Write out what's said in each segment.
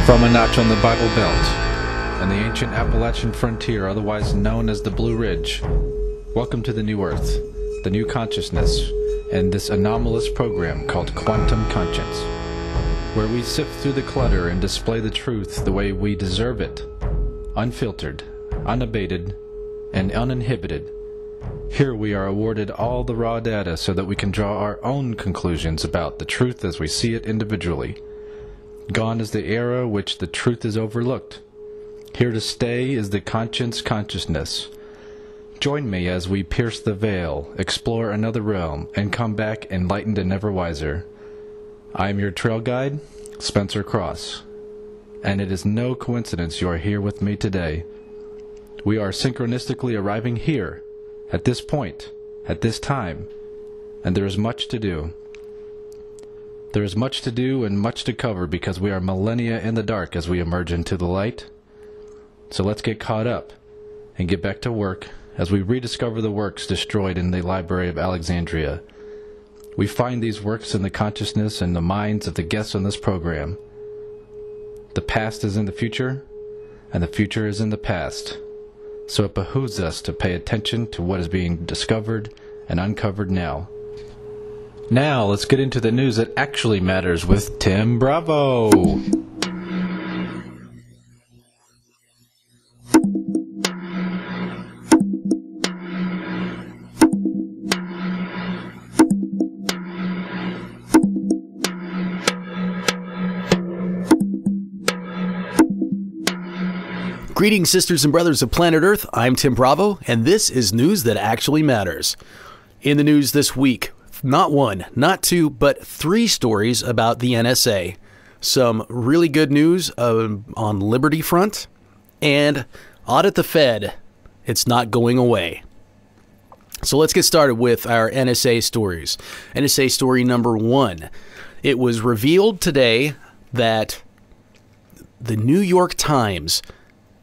From a notch on the Bible Belt and the ancient Appalachian frontier, otherwise known as the Blue Ridge, welcome to the New Earth, the new consciousness, and this anomalous program called Quantum Conscience, where we sift through the clutter and display the truth the way we deserve it, unfiltered, unabated, and uninhibited. Here we are awarded all the raw data so that we can draw our own conclusions about the truth as we see it individually. Gone is the era which the truth is overlooked. Here to stay is the conscience consciousness. Join me as we pierce the veil, explore another realm, and come back enlightened and ever wiser. I am your trail guide, Spencer Cross, and it is no coincidence you are here with me today. We are synchronistically arriving here, at this point, at this time, and there is much to do. There is much to do and much to cover because we are millennia in the dark as we emerge into the light. So let's get caught up and get back to work as we rediscover the works destroyed in the Library of Alexandria. We find these works in the consciousness and the minds of the guests on this program. The past is in the future, and the future is in the past. So it behooves us to pay attention to what is being discovered and uncovered now. Now, let's get into the news that actually matters with Tim Bravo. Greetings, sisters and brothers of planet Earth. I'm Tim Bravo, and this is news that actually matters. In the news this week, not one, not two, but three stories about the NSA. Some really good news on Liberty Front, and audit the Fed. It's not going away. So let's get started with our NSA stories. NSA story number one. It was revealed today that the New York Times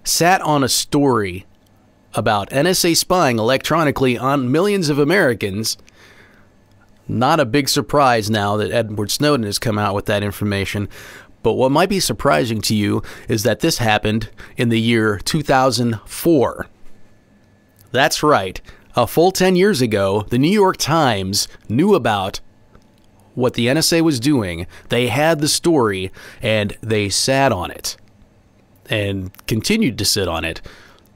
sat on a story about NSA spying electronically on millions of Americans. Not a big surprise now that Edward Snowden has come out with that information. But what might be surprising to you is that this happened in the year 2004. That's right. A full 10 years ago, the New York Times knew about what the NSA was doing. They had the story, and they sat on it and continued to sit on it.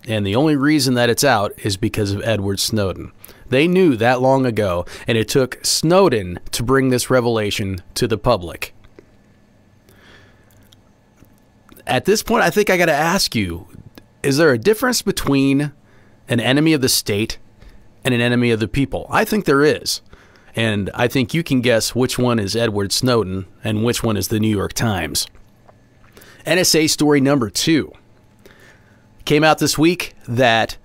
And the only reason that it's out is because of Edward Snowden. They knew that long ago, and it took Snowden to bring this revelation to the public. At this point, I think I got to ask you, is there a difference between an enemy of the state and an enemy of the people? I think there is. And I think you can guess which one is Edward Snowden and which one is the New York Times. NSA story number two. Came out this week that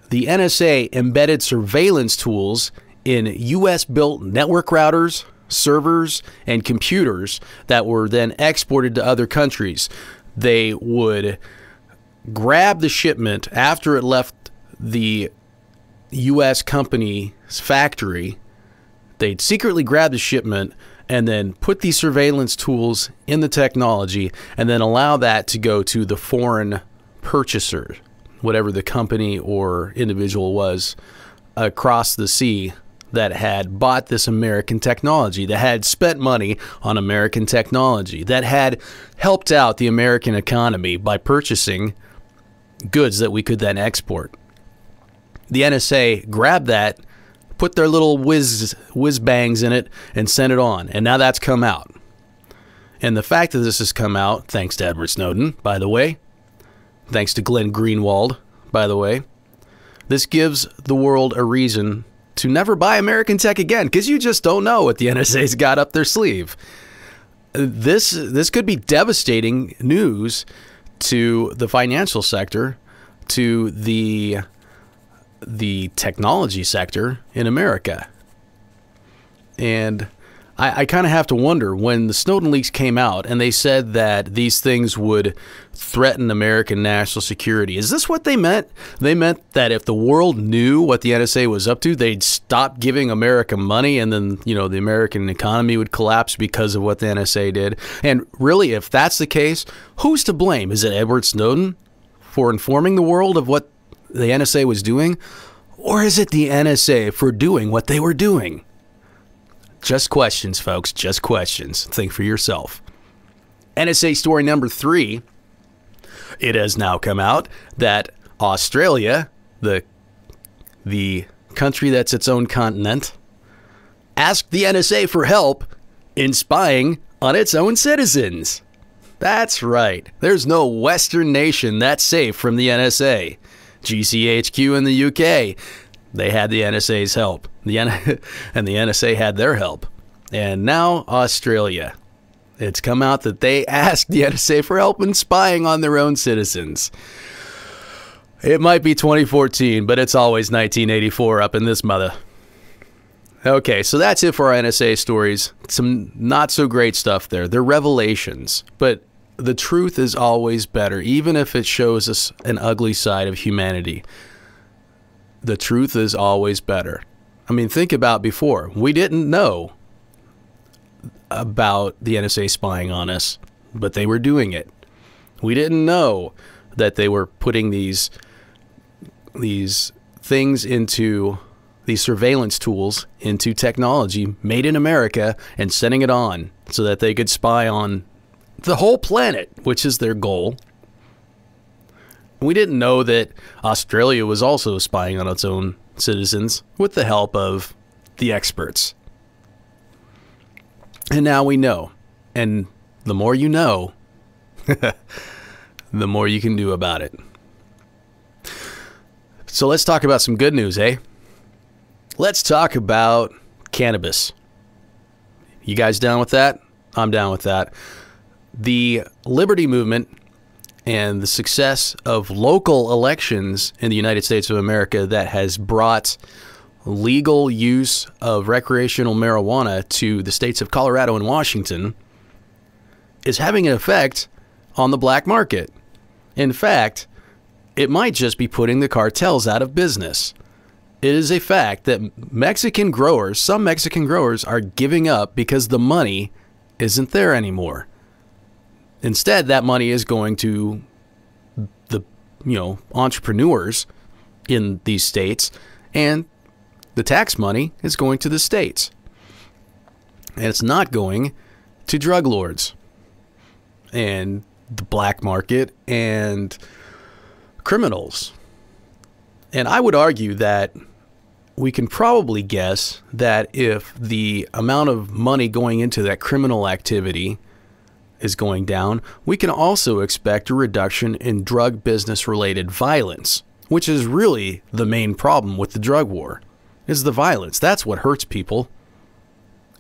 the NSA embedded surveillance tools in U.S.-built network routers, servers, and computers that were then exported to other countries. They would grab the shipment after it left the U.S. company's factory. They'd secretly grab the shipment and then put these surveillance tools in the technology and then allow that to go to the foreign purchaser, whatever the company or individual was across the sea that had bought this American technology, that had spent money on American technology, that had helped out the American economy by purchasing goods that we could then export. The NSA grabbed that, put their little whiz bangs in it, and sent it on. And now that's come out. And the fact that this has come out, thanks to Edward Snowden, by the way, thanks to Glenn Greenwald, by the way, this gives the world a reason to never buy American tech again, because you just don't know what the NSA's got up their sleeve. This could be devastating news to the financial sector, to the technology sector in America. And I kind of have to wonder, when the Snowden leaks came out and they said that these things would threaten American national security, is this what they meant? They meant that if the world knew what the NSA was up to, they'd stop giving America money, and then, the American economy would collapse because of what the NSA did. And really, if that's the case, who's to blame? Is it Edward Snowden for informing the world of what the NSA was doing? Or is it the NSA for doing what they were doing? Just questions, folks. Just questions. Think for yourself. NSA story number 3. It has now come out that Australia, the country that's its own continent, asked the NSA for help in spying on its own citizens. That's right. There's no Western nation that's safe from the NSA. GCHQ in the UK, they had the NSA's help. And the NSA had their help. And now Australia. It's come out that they asked the NSA for help in spying on their own citizens. It might be 2014, but it's always 1984 up in this mother. Okay, so that's it for our NSA stories. Some not so great stuff there. They're revelations, but the truth is always better, even if it shows us an ugly side of humanity. The truth is always better. I mean, think about before. We didn't know about the NSA spying on us, but they were doing it. We didn't know that they were putting these things into these surveillance tools into technology made in America and sending it on so that they could spy on the whole planet, which is their goal. We didn't know that Australia was also spying on its own citizens with the help of the experts. And now we know. And the more you know, the more you can do about it. So let's talk about some good news, eh? Let's talk about cannabis. You guys down with that? I'm down with that. The liberty movement and the success of local elections in the United States of America that has brought legal use of recreational marijuana to the states of Colorado and Washington is having an effect on the black market. In fact, it might just be putting the cartels out of business. It is a fact that some Mexican growers are giving up because the money isn't there anymore. Instead, that money is going to the, entrepreneurs in these states, and the tax money is going to the states. And it's not going to drug lords and the black market and criminals. And I would argue that we can probably guess that if the amount of money going into that criminal activity is going down, we can also expect a reduction in drug business related violence, which is really the main problem with the drug war, is the violence. That's what hurts people.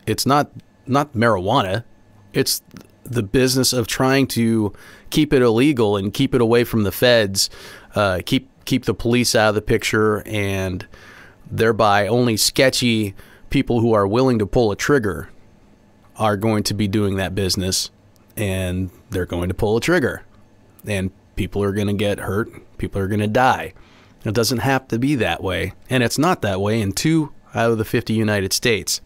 It's not marijuana. It's the business of trying to keep it illegal and keep it away from the feds, keep the police out of the picture, and thereby only sketchy people who are willing to pull a trigger are going to be doing that business. And they're going to pull a trigger, and people are going to get hurt. People are going to die. It doesn't have to be that way. And it's not that way in 2 out of the 50 United States.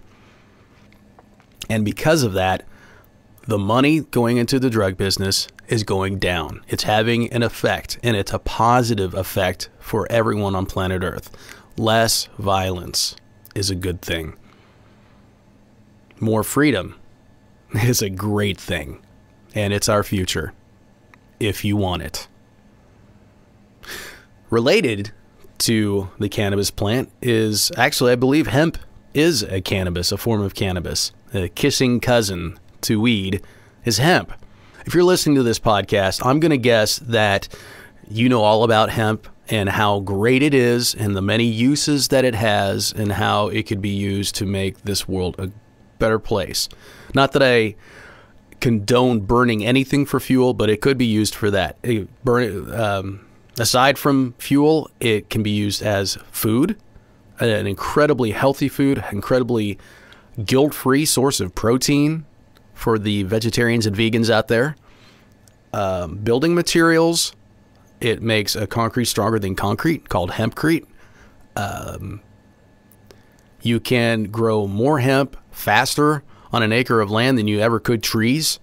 And because of that, the money going into the drug business is going down. It's having an effect, and it's a positive effect for everyone on planet Earth. Less violence is a good thing. More freedom is a great thing. And it's our future, if you want it. Related to the cannabis plant is actually, I believe hemp is a cannabis, a form of cannabis. A kissing cousin to weed is hemp. If you're listening to this podcast, I'm going to guess that you know all about hemp and how great it is and the many uses that it has and how it could be used to make this world a better place. Not that I condone burning anything for fuel, but it could be used for that. Aside from fuel, it can be used as food, an incredibly healthy food, incredibly guilt-free source of protein for the vegetarians and vegans out there. Building materials, it makes a concrete stronger than concrete, called hempcrete. You can grow more hemp faster on an acre of land than you ever could trees.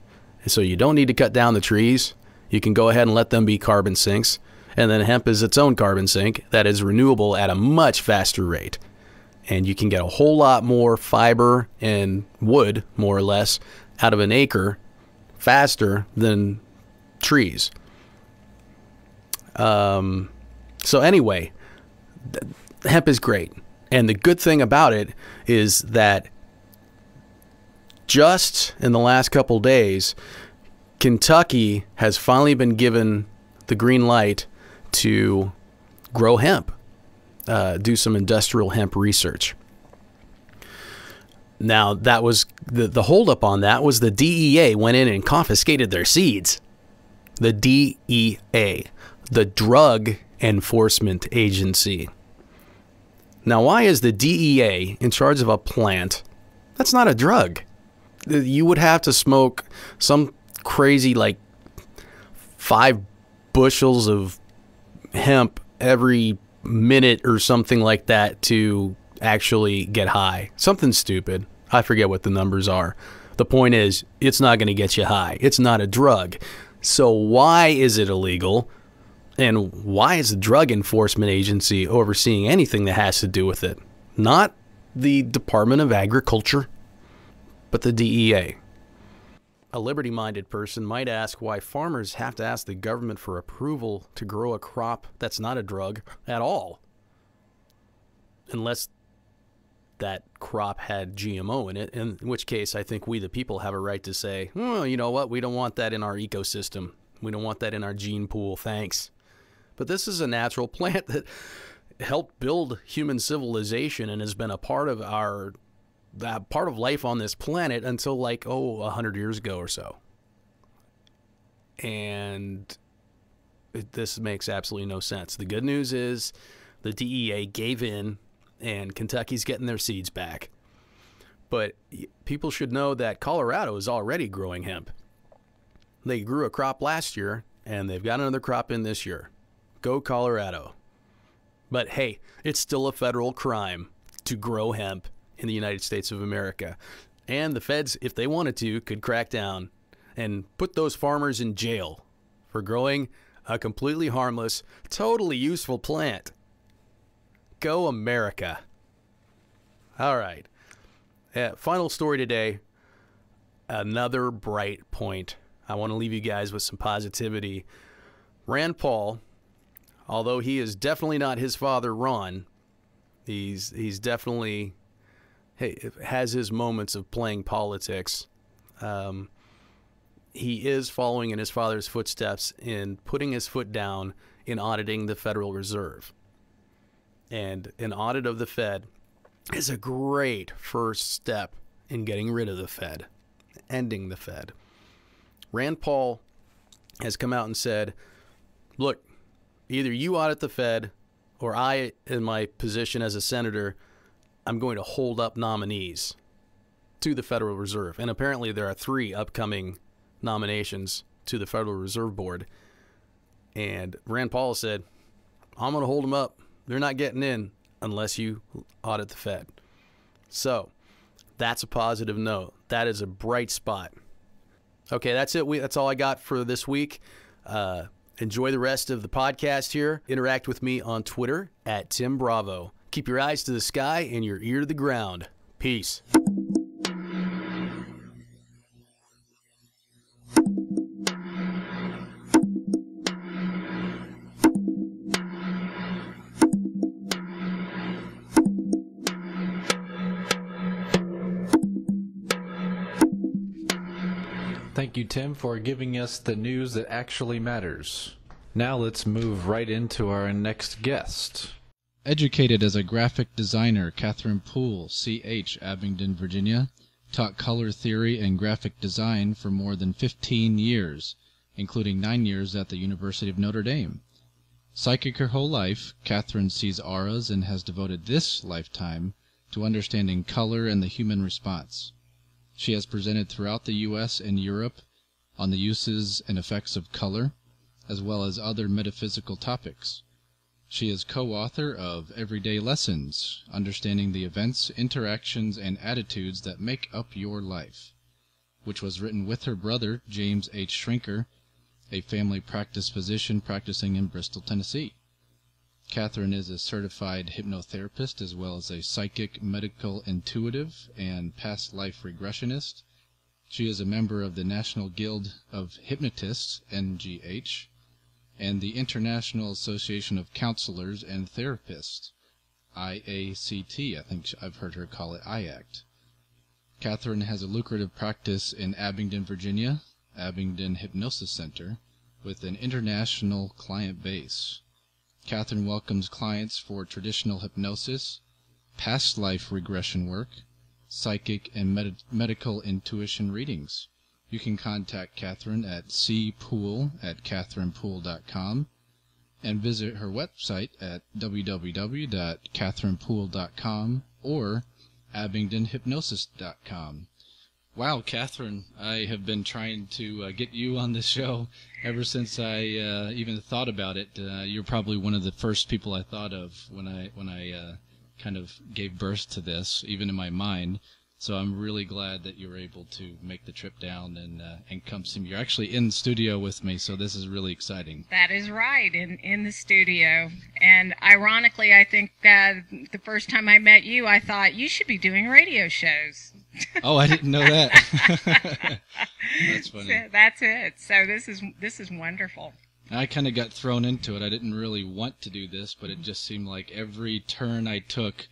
So you don't need to cut down the trees. You can go ahead and let them be carbon sinks. And then hemp is its own carbon sink that is renewable at a much faster rate. And you can get a whole lot more fiber and wood, more or less, out of an acre faster than trees. So anyway, hemp is great. And the good thing about it is that just in the last couple days, Kentucky has finally been given the green light to grow hemp, do some industrial hemp research. Now, that was the holdup on that was the DEA went in and confiscated their seeds. The DEA, the Drug Enforcement Agency. Now, why is the DEA in charge of a plant that's not a drug? You would have to smoke some crazy, like, 5 bushels of hemp every minute or something like that to actually get high. Something stupid. I forget what the numbers are. The point is, it's not going to get you high. It's not a drug. So why is it illegal? And why is the Drug Enforcement Agency overseeing anything that has to do with it? Not the Department of Agriculture, but the DEA. A liberty-minded person might ask why farmers have to ask the government for approval to grow a crop that's not a drug at all. Unless that crop had GMO in it, in which case I think we the people have a right to say, oh, you know what, we don't want that in our ecosystem. We don't want that in our gene pool, thanks. But this is a natural plant that helped build human civilization and has been a part of part of life on this planet until 100 years ago or so. And this makes absolutely no sense. The good news is the DEA gave in and Kentucky's getting their seeds back. But people should know that Colorado is already growing hemp. They grew a crop last year and they've got another crop in this year. Go Colorado. But hey, it's still a federal crime to grow hemp in the United States of America. And the feds, if they wanted to, could crack down and put those farmers in jail for growing a completely harmless, totally useful plant. Go America. All right. Final story today. Another bright point. I want to leave you guys with some positivity. Rand Paul, although he is definitely not his father, Ron, he's definitely has his moments of playing politics. He is following in his father's footsteps in putting his foot down in auditing the Federal Reserve. And an audit of the Fed is a great first step in getting rid of the Fed, ending the Fed. Rand Paul has come out and said, look, either you audit the Fed or I, in my position as a senator, I'm going to hold up nominees to the Federal Reserve. And apparently there are 3 upcoming nominations to the Federal Reserve Board. And Rand Paul said, I'm going to hold them up. They're not getting in unless you audit the Fed. So that's a positive note. That is a bright spot. Okay, that's it. That's all I got for this week. Enjoy the rest of the podcast here. Interact with me on Twitter at Tim Bravo. Keep your eyes to the sky and your ear to the ground. Peace. Thank you, Tim, for giving us the news that actually matters. Now let's move right into our next guest. Educated as a graphic designer, Catherine Poole, C.H., Abingdon, Virginia, taught color theory and graphic design for more than 15 years, including 9 years at the University of Notre Dame. Psychic her whole life, Catherine sees auras and has devoted this lifetime to understanding color and the human response. She has presented throughout the U.S. and Europe on the uses and effects of color, as well as other metaphysical topics. She is co-author of Everyday Lessons, Understanding the Events, Interactions, and Attitudes that Make Up Your Life, which was written with her brother, James H. Shrinker, a family practice physician practicing in Bristol, Tennessee. Katherine is a certified hypnotherapist as well as a psychic, medical intuitive, and past life regressionist. She is a member of the National Guild of Hypnotists, NGH, and the International Association of Counselors and Therapists, IACT. I think I've heard her call it IACT. Katherine has a lucrative practice in Abingdon, Virginia, Abingdon Hypnosis Center, with an international client base. Katherine welcomes clients for traditional hypnosis, past life regression work, psychic and medical intuition readings. You can contact Katherine at cpoole@katherinepoole.com and visit her website at www.katherinepoole.com or abingdonhypnosis.com. Wow, Katherine, I have been trying to get you on this show ever since I even thought about it. You're probably one of the first people I thought of when I kind of gave birth to this, even in my mind. So I'm really glad that you were able to make the trip down and come see me. You're actually in the studio with me, so this is really exciting. That is right, in the studio. And ironically, I think the first time I met you, I thought you should be doing radio shows. Oh, I didn't know that. That's funny. So that's it. So this is wonderful. I kind of got thrown into it. I didn't really want to do this, but it just seemed like every turn I took,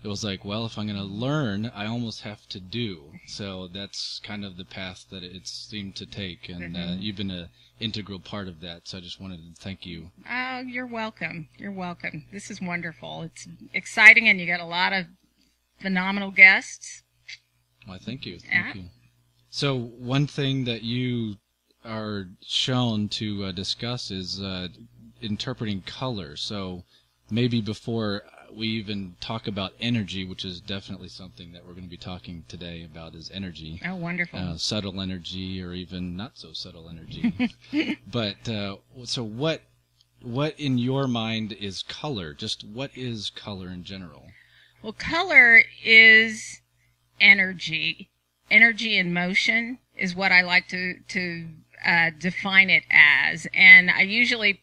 it was like, well, if I'm going to learn, I almost have to do. So that's kind of the path that it seemed to take, and you've been an integral part of that, so I just wanted to thank you. Oh, you're welcome. You're welcome. This is wonderful. It's exciting, and you got a lot of phenomenal guests. Well, thank you. Thank you. So one thing that you are shown to discuss is interpreting color. So maybe before we even talk about energy, which is definitely something that we're going to be talking today about, is energy. Oh, wonderful. Subtle energy, or even not so subtle energy. But so what in your mind is color? Just what is color in general? Well, color is energy. Energy in motion is what I like to define it as. And I usually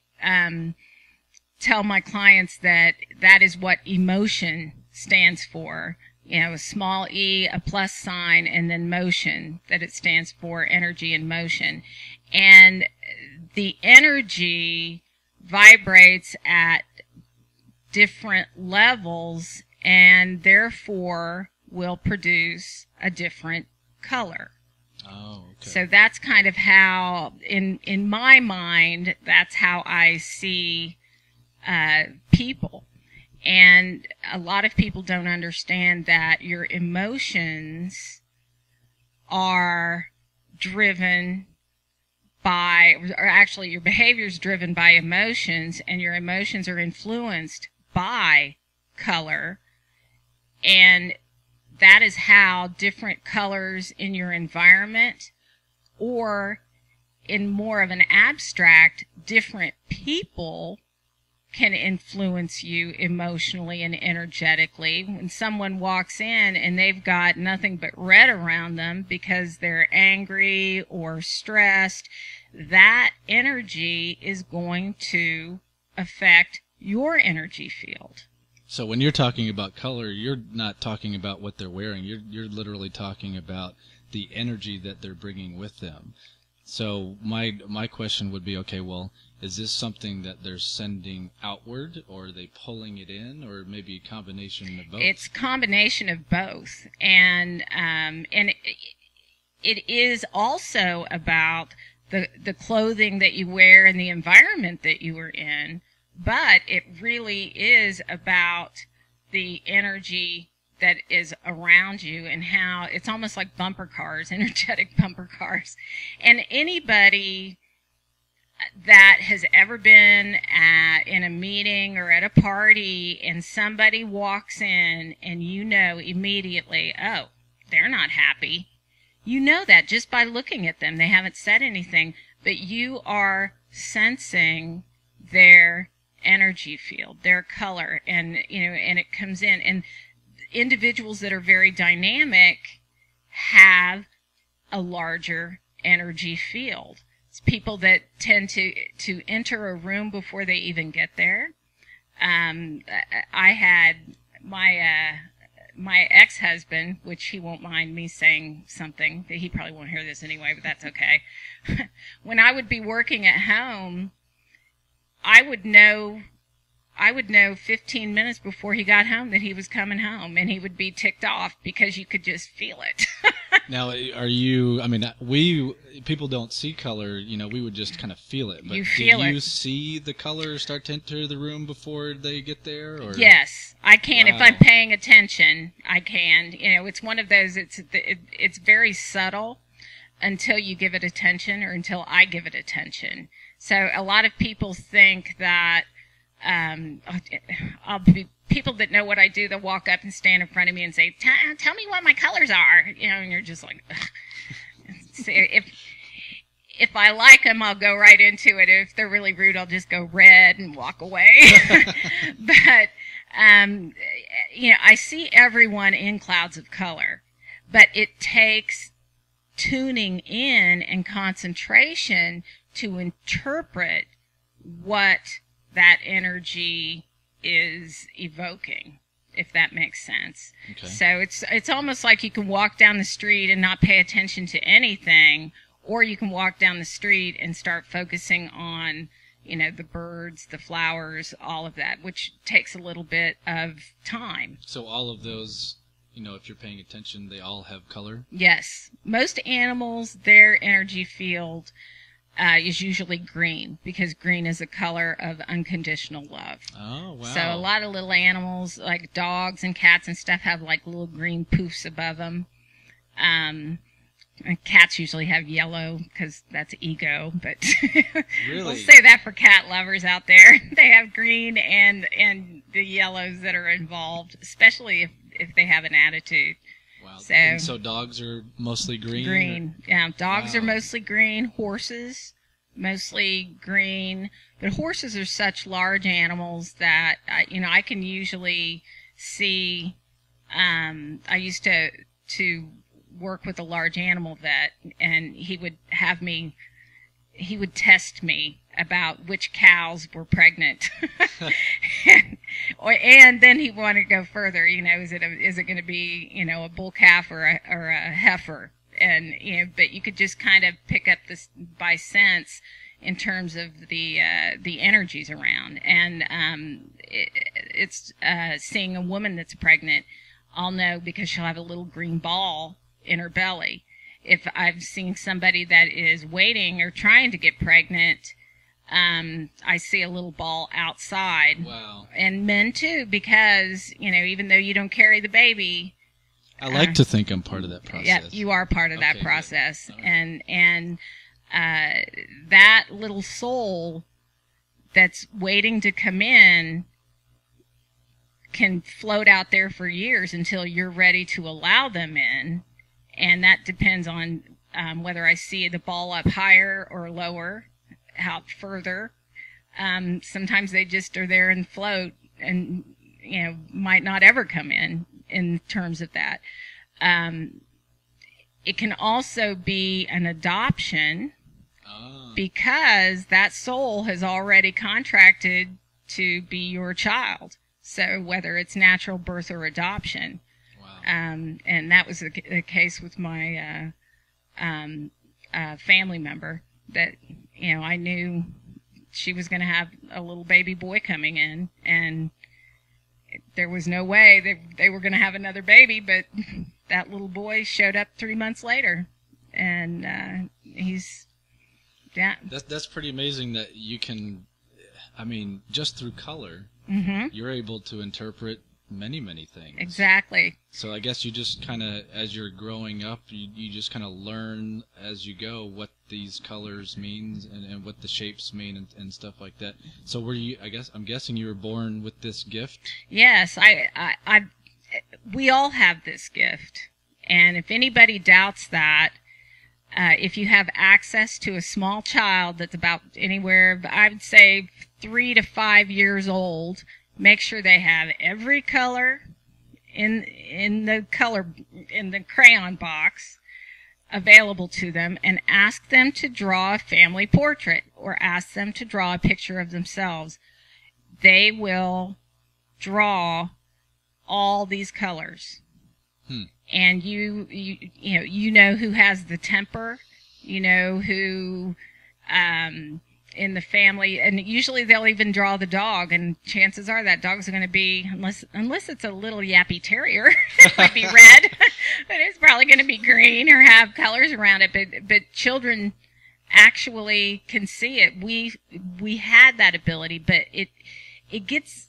tell my clients that is what emotion stands for. You know, a small e, a plus sign, and then motion, that it stands for energy in motion. And the energy vibrates at different levels and therefore will produce a different color. Oh, okay. So that's kind of how, in my mind, that's how I see people. And a lot of people don't understand that your emotions are driven by, or actually your behavior is driven by emotions, and your emotions are influenced by color. And that is how different colors in your environment, or in more of an abstract, different people can influence you emotionally and energetically. When someone walks in and they've got nothing but red around them because they're angry or stressed, that energy is going to affect your energy field. So when you're talking about color, you're not talking about what they're wearing. You're literally talking about the energy that they're bringing with them. So my question would be, okay, well, is this something that they're sending outward, or are they pulling it in, or maybe a combination of both? It's a combination of both, and it is also about the clothing that you wear and the environment that you are in. But it really is about the energy that is around you, and how it's almost like bumper cars, energetic bumper cars. And anybody that has ever been in a meeting or at a party and somebody walks in and you know immediately, oh, they're not happy. You know that just by looking at them. They haven't said anything, but you are sensing their energy field, their color, and and it comes in. And individuals that are very dynamic have a larger energy field. It's people that tend to enter a room before they even get there. I had my ex-husband, which he won't mind me saying something. He probably won't hear this anyway, but that's okay. When I would be working at home, I would know 15 minutes before he got home that he was coming home, and he would be ticked off because you could just feel it. Now, people don't see color, we would just kind of feel it. But you feel do it. you see the color start to enter the room before they get there? Or? Yes, I can. Wow. If I'm paying attention, I can. It's one of those, it's very subtle until you give it attention, or until I give it attention. So a lot of people think that people that know what I do, they'll walk up and stand in front of me and say, tell me what my colors are, and you're just like, if I like them, I'll go right into it. If they're really rude, I'll just go red and walk away. But, I see everyone in clouds of color, but it takes tuning in and concentration to interpret what that energy is evoking, if that makes sense. Okay. So it's almost like you can walk down the street and not pay attention to anything, or you can walk down the street and start focusing on, the birds, the flowers, all of that, which takes a little bit of time. So all of those, if you're paying attention, they all have color? Yes. Most animals, their energy field is usually green, because green is a color of unconditional love. Oh, wow. So a lot of little animals, like dogs and cats and stuff, have like little green poofs above them. And cats usually have yellow, because that's ego, but Really? We'll say that for cat lovers out there. They have green and the yellows that are involved, especially if they have an attitude. Wow. So dogs are mostly green? Green. Yeah, dogs Wow. are mostly green. Horses, mostly green. But horses are such large animals that, I can usually see, I used to work with a large animal vet, and he would test me about which cows were pregnant. And then he wanted to go further, is it going to be, a bull calf or a heifer? And, but you could just kind of pick up this by sense in terms of the energies around. And, it's seeing a woman that's pregnant, I'll know because she'll have a little green ball in her belly. If I've seen somebody that is waiting or trying to get pregnant, I see a little ball outside. Wow. And men too, because, even though you don't carry the baby. I like to think I'm part of that process. Yeah, you are part of that Okay, process. Right. And that little soul that's waiting to come in can float out there for years until you're ready to allow them in. And that depends on whether I see the ball up higher or lower, how further. Sometimes they just are there and float and, might not ever come in terms of that. It can also be an adoption because that soul has already contracted to be your child. So whether it's natural birth or adoption. And that was the case with my family member that, I knew she was going to have a little baby boy coming in, and there was no way they were going to have another baby, but that little boy showed up 3 months later, and That's pretty amazing that you can, just through color, Mm-hmm. you're able to interpret many, many things. Exactly. So I guess you just kind of, as you're growing up, you just kind of learn as you go what these colors mean and what the shapes mean and stuff like that. So were you, I'm guessing you were born with this gift? Yes, we all have this gift. And if anybody doubts that, if you have access to a small child that's about anywhere, I would say 3 to 5 years old, make sure they have every color in the crayon box available to them, and ask them to draw a family portrait or ask them to draw a picture of themselves. They will draw all these colors. And you know who has the temper, you know who in the family, and usually they'll even draw the dog, and chances are that dog's going to be, unless it's a little yappy terrier, it might be red, but it's probably going to be green or have colors around it. But children actually can see it. We had that ability, but it gets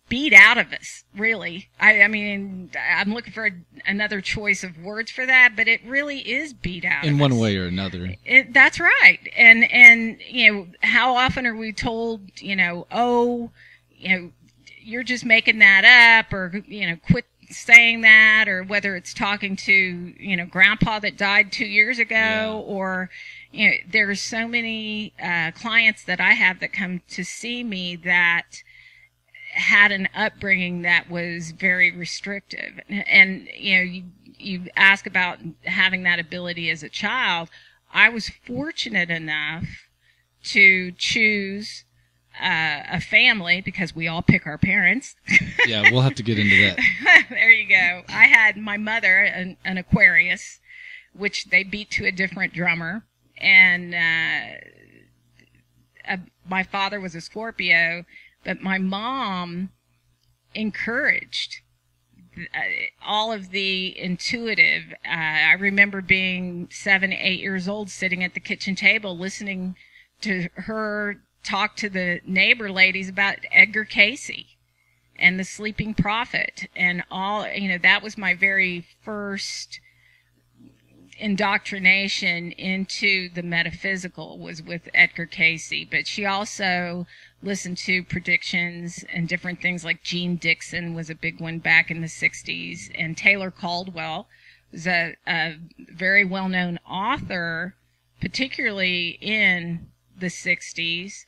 beat out of us, really. I mean, I'm looking for another choice of words for that, but it really is beat out in of one us. way or another. That's right. And how often are we told, you're just making that up, or quit saying that, or whether it's talking to grandpa that died 2 years ago, or there's so many clients that I have that come to see me that had an upbringing that was very restrictive. And you ask about having that ability as a child. I was fortunate enough to choose a family, because we all pick our parents. Yeah, we'll have to get into that. There you go. I had my mother, an Aquarius, which they beat to a different drummer, and my father was a Scorpio. But my mom encouraged all of the intuitive. I remember being 7, 8 years old, sitting at the kitchen table, listening to her talk to the neighbor ladies about Edgar Cayce and the Sleeping Prophet, and all. That was my very first indoctrination into the metaphysical, was with Edgar Cayce. But she also listened to predictions and different things, like Jean Dixon was a big one back in the 60s, and Taylor Caldwell was a very well-known author, particularly in the 60s.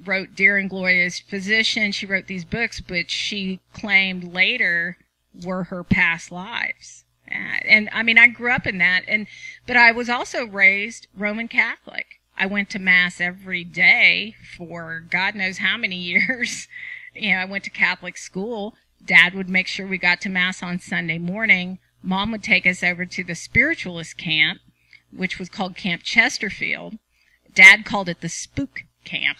Wrote Dear and Glorious Physician. She wrote these books, which she claimed later were her past lives. And I mean, I grew up in that, but I was also raised Roman Catholic. I went to Mass every day for God knows how many years. I went to Catholic school. Dad would make sure we got to Mass on Sunday morning. Mom would take us over to the spiritualist camp, which was called Camp Chesterfield. Dad called it the spook camp.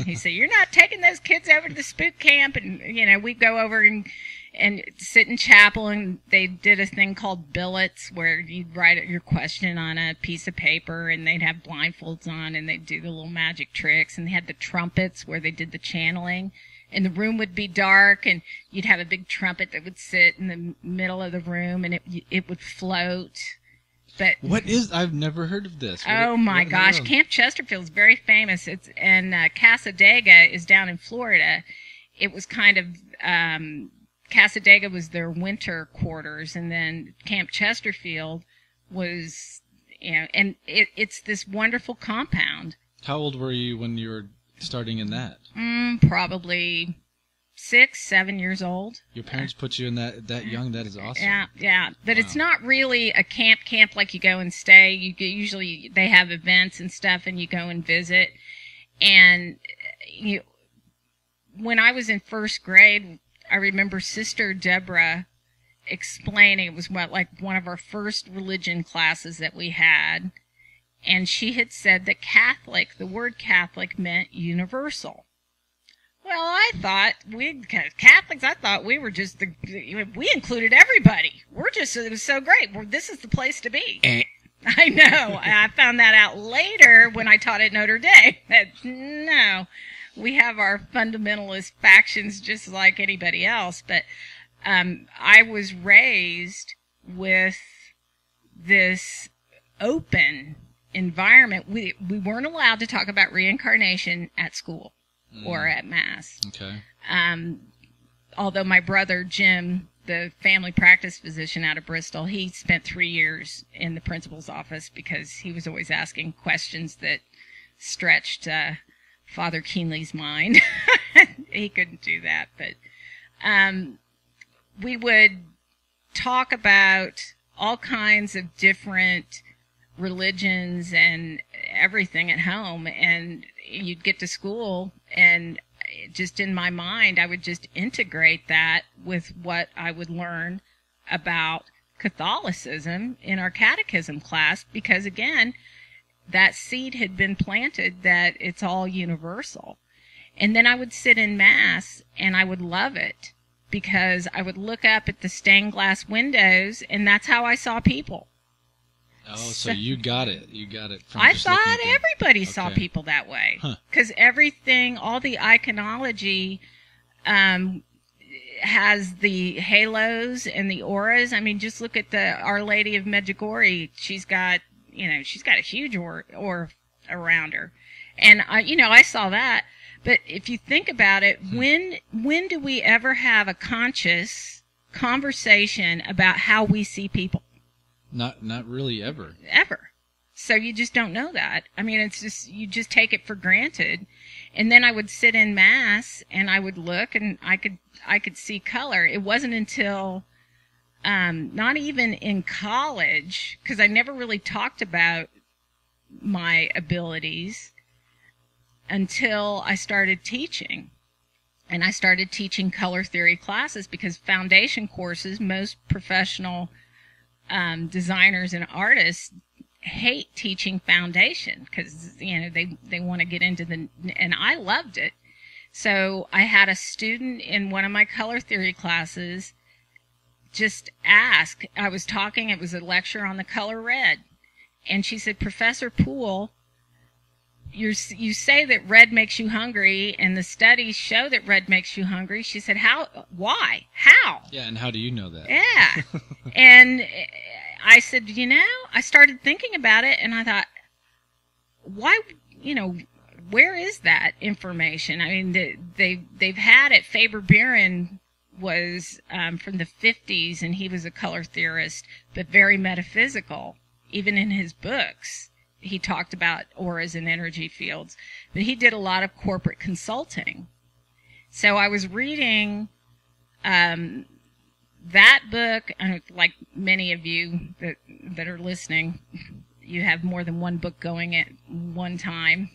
He said, "You're not taking those kids over to the spook camp." And, we'd go over and sit in chapel, and they did a thing called billets, where you'd write your question on a piece of paper, and they'd have blindfolds on, and they'd do the little magic tricks, and they had the trumpets where they did the channeling, and the room would be dark, and you'd have a big trumpet that would sit in the middle of the room, and it would float. But I've never heard of this. Oh my gosh, Camp Chesterfield is very famous. It's and Casadega is down in Florida. It was kind of Casadega was their winter quarters, and then Camp Chesterfield was, and it's this wonderful compound. How old were you when you were starting in that? Probably 6, 7 years old. Your parents put you in that young? That is awesome. Yeah. But wow. It's not really a camp like you go and stay. Usually they have events and stuff, and you go and visit. And when I was in first grade, I remember Sister Deborah explaining, it was like one of our first religion classes that we had, and she had said that the word Catholic meant universal. Well, I thought Catholics, I thought we were just we included everybody. It was so great. This is the place to be. I know. I found that out later when I taught at Notre Dame. No. we have our fundamentalist factions just like anybody else, but I was raised with this open environment. We weren't allowed to talk about reincarnation at school or at Mass. Okay. Although my brother Jim, the family practice physician out of Bristol, he spent 3 years in the principal's office because he was always asking questions that stretched Father Keenley's mind. He couldn't do that, but we would talk about all kinds of different religions and everything at home, and you'd get to school, and just in my mind I would just integrate that with what I would learn about Catholicism in our catechism class, because again, that seed had been planted that it's all universal. And then I would sit in Mass and I would love it, because I would look up at the stained glass windows, and that's how I saw people. Oh, so you got it. You got it. From I just thought looking at everybody saw people that way. Huh. Because everything, all the iconology has the halos and the auras. I mean, just look at the Our Lady of Medjugorje. She's got a huge aura around her. And I saw that. But if you think about it, when do we ever have a conscious conversation about how we see people? Not really ever. Ever. So you just don't know that. I mean, it's just, you just take it for granted. And then I would sit in Mass and I would look and I could see color. It wasn't until not even in college, because I never really talked about my abilities until I started teaching. And I started teaching color theory classes, because foundation courses, most professional designers and artists hate teaching foundation, because they want to get into and I loved it. So I had a student in one of my color theory classes just ask. I was talking, it was a lecture on the color red, and she said, "Professor Poole, you say that red makes you hungry, and the studies show that red makes you hungry." She said, why? How? Yeah, and how do you know that? Yeah. And I said, I started thinking about it, and I thought, why, where is that information? I mean, they've had it. Faber Buren was from the 50s, and he was a color theorist, but very metaphysical, even in his books. He talked about auras and energy fields, but he did a lot of corporate consulting. So I was reading that book, and like many of you that are listening, you have more than one book going at one time,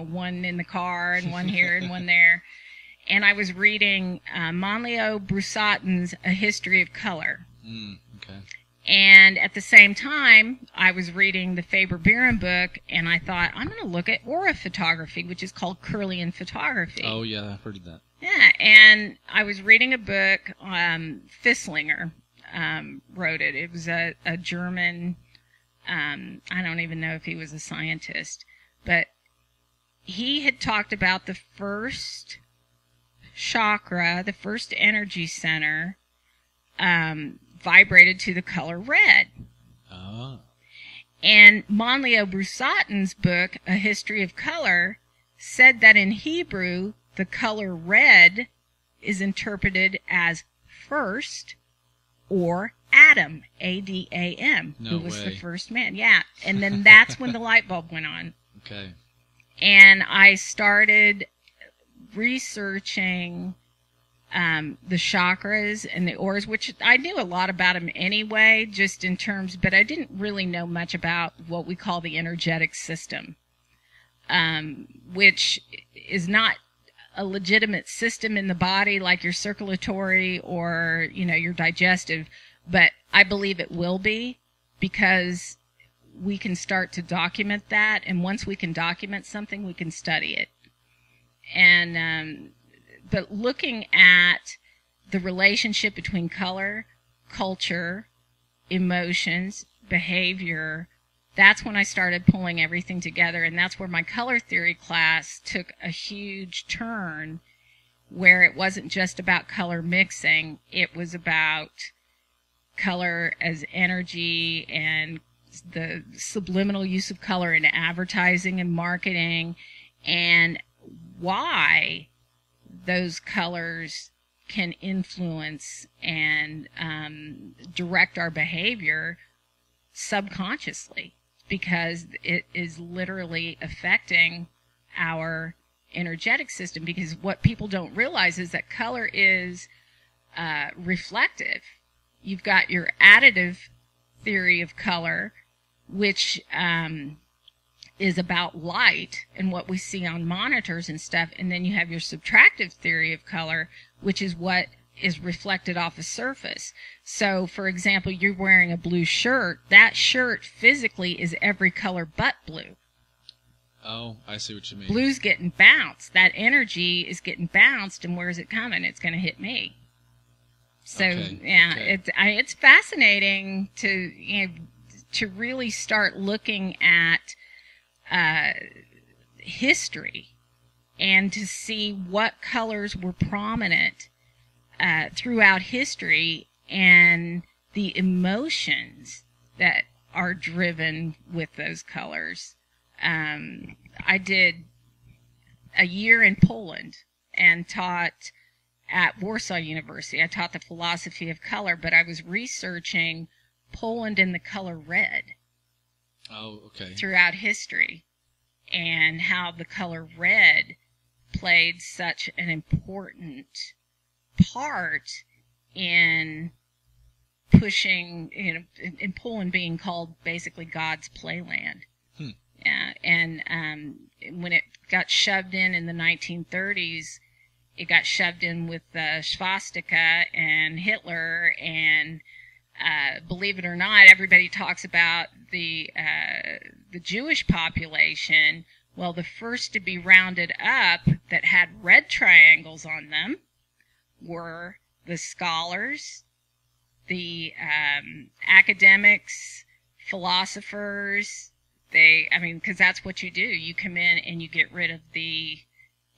one in the car and one here and one there. And I was reading Manlio Brusatten's A History of Color. Okay. And at the same time, I was reading the Faber Buren book, and I thought, I'm going to look at aura photography, which is called Kirlian photography. Oh, yeah, I've heard of that. Yeah, and I was reading a book, Fisslinger wrote it. It was a German, I don't even know if he was a scientist, but he had talked about the first chakra, the first energy center, vibrated to the color red. Oh. And Manlio Brusatten's book, A History of Color, said that in Hebrew, the color red is interpreted as first, or Adam, A-D-A-M, No who was way. the first man. Yeah, and then that's when the light bulb went on. Okay. And I started researching the chakras and the auras, which I knew a lot about them anyway, just in terms, but I didn't really know much about what we call the energetic system, which is not a legitimate system in the body like your circulatory or, your digestive, but I believe it will be, because we can start to document that, and once we can document something, we can study it. And but looking at the relationship between color, culture, emotions, behavior, that's when I started pulling everything together, and that's where my color theory class took a huge turn, where it wasn't just about color mixing, it was about color as energy and the subliminal use of color in advertising and marketing, and why those colors can influence and direct our behavior subconsciously, because it is literally affecting our energetic system. Because what people don't realize is that color is reflective. You've got your additive theory of color, which is about light and what we see on monitors and stuff, and then you have your subtractive theory of color, which is what is reflected off a surface. So, for example, you're wearing a blue shirt. That shirt physically is every color but blue. Oh, I see what you mean. Blue's getting bounced. That energy is getting bounced, and where's it coming? It's going to hit me. So, Okay, yeah, okay. it's fascinating to to really start looking at history and to see what colors were prominent throughout history and the emotions that are driven with those colors. I did a year in Poland and taught at Warsaw University. I taught the philosophy of color, but I was researching Poland and the color red. Oh, okay. Throughout history, and how the color red played such an important part in pushing, in Poland being called basically God's playland. And when it got shoved in the 1930s, it got shoved in with the swastika and Hitler, and believe it or not, everybody talks about the Jewish population. Well, the first to be rounded up that had red triangles on them were the scholars, the academics, philosophers. Because that's what you do. You come in and you get rid of the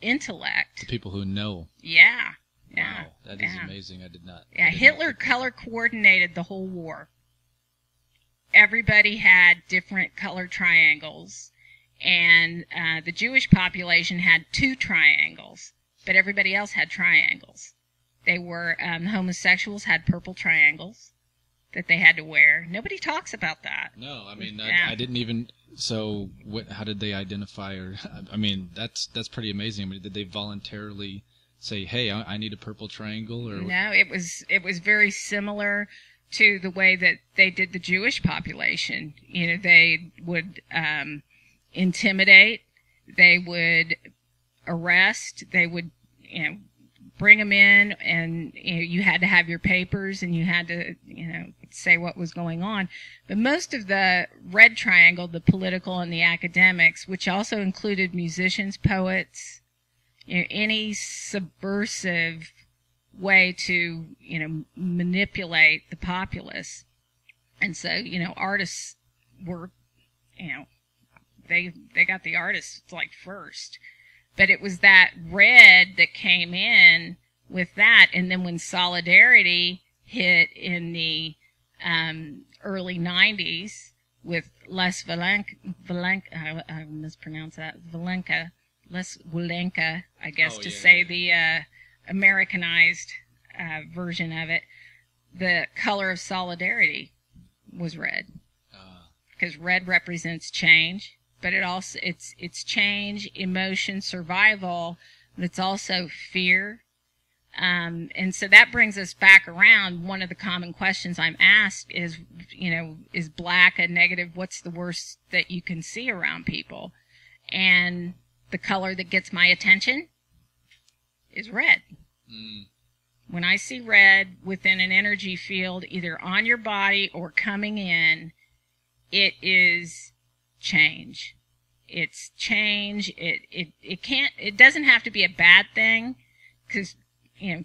intellect. The people who know. Yeah. Wow, that is amazing. I did not. Yeah, Hitler color coordinated the whole war. Everybody had different color triangles, and the Jewish population had 2 triangles, but everybody else had triangles. They were, homosexuals had purple triangles that they had to wear. Nobody talks about that. No, I mean, Yeah. I didn't even. So, how did they identify? Or, I mean, that's pretty amazing. I mean, did they voluntarily say, "Hey, I need a purple triangle"? Or No, it was very similar to the way that they did the Jewish population. They would intimidate, they would arrest, they would bring them in, and you had to have your papers, and you had to say what was going on. But most of the red triangle, the political and the academics, which also included musicians, poets, any subversive way to manipulate the populace. And so artists were they got the artists like first. But it was that red that came in with that. And then when Solidarity hit in the early 90s with Les Valenka, I mispronounce that, Les Walenka, I guess, say the Americanized version of it, the color of solidarity was red. Because red represents change. But it's change, emotion, survival, but it's also fear. And so that brings us back around. One of the common questions I'm asked is, is black a negative? What's the worst that you can see around people? And the color that gets my attention is red. When I see red within an energy field, either on your body or coming in, it is change. It's change. It doesn't have to be a bad thing, because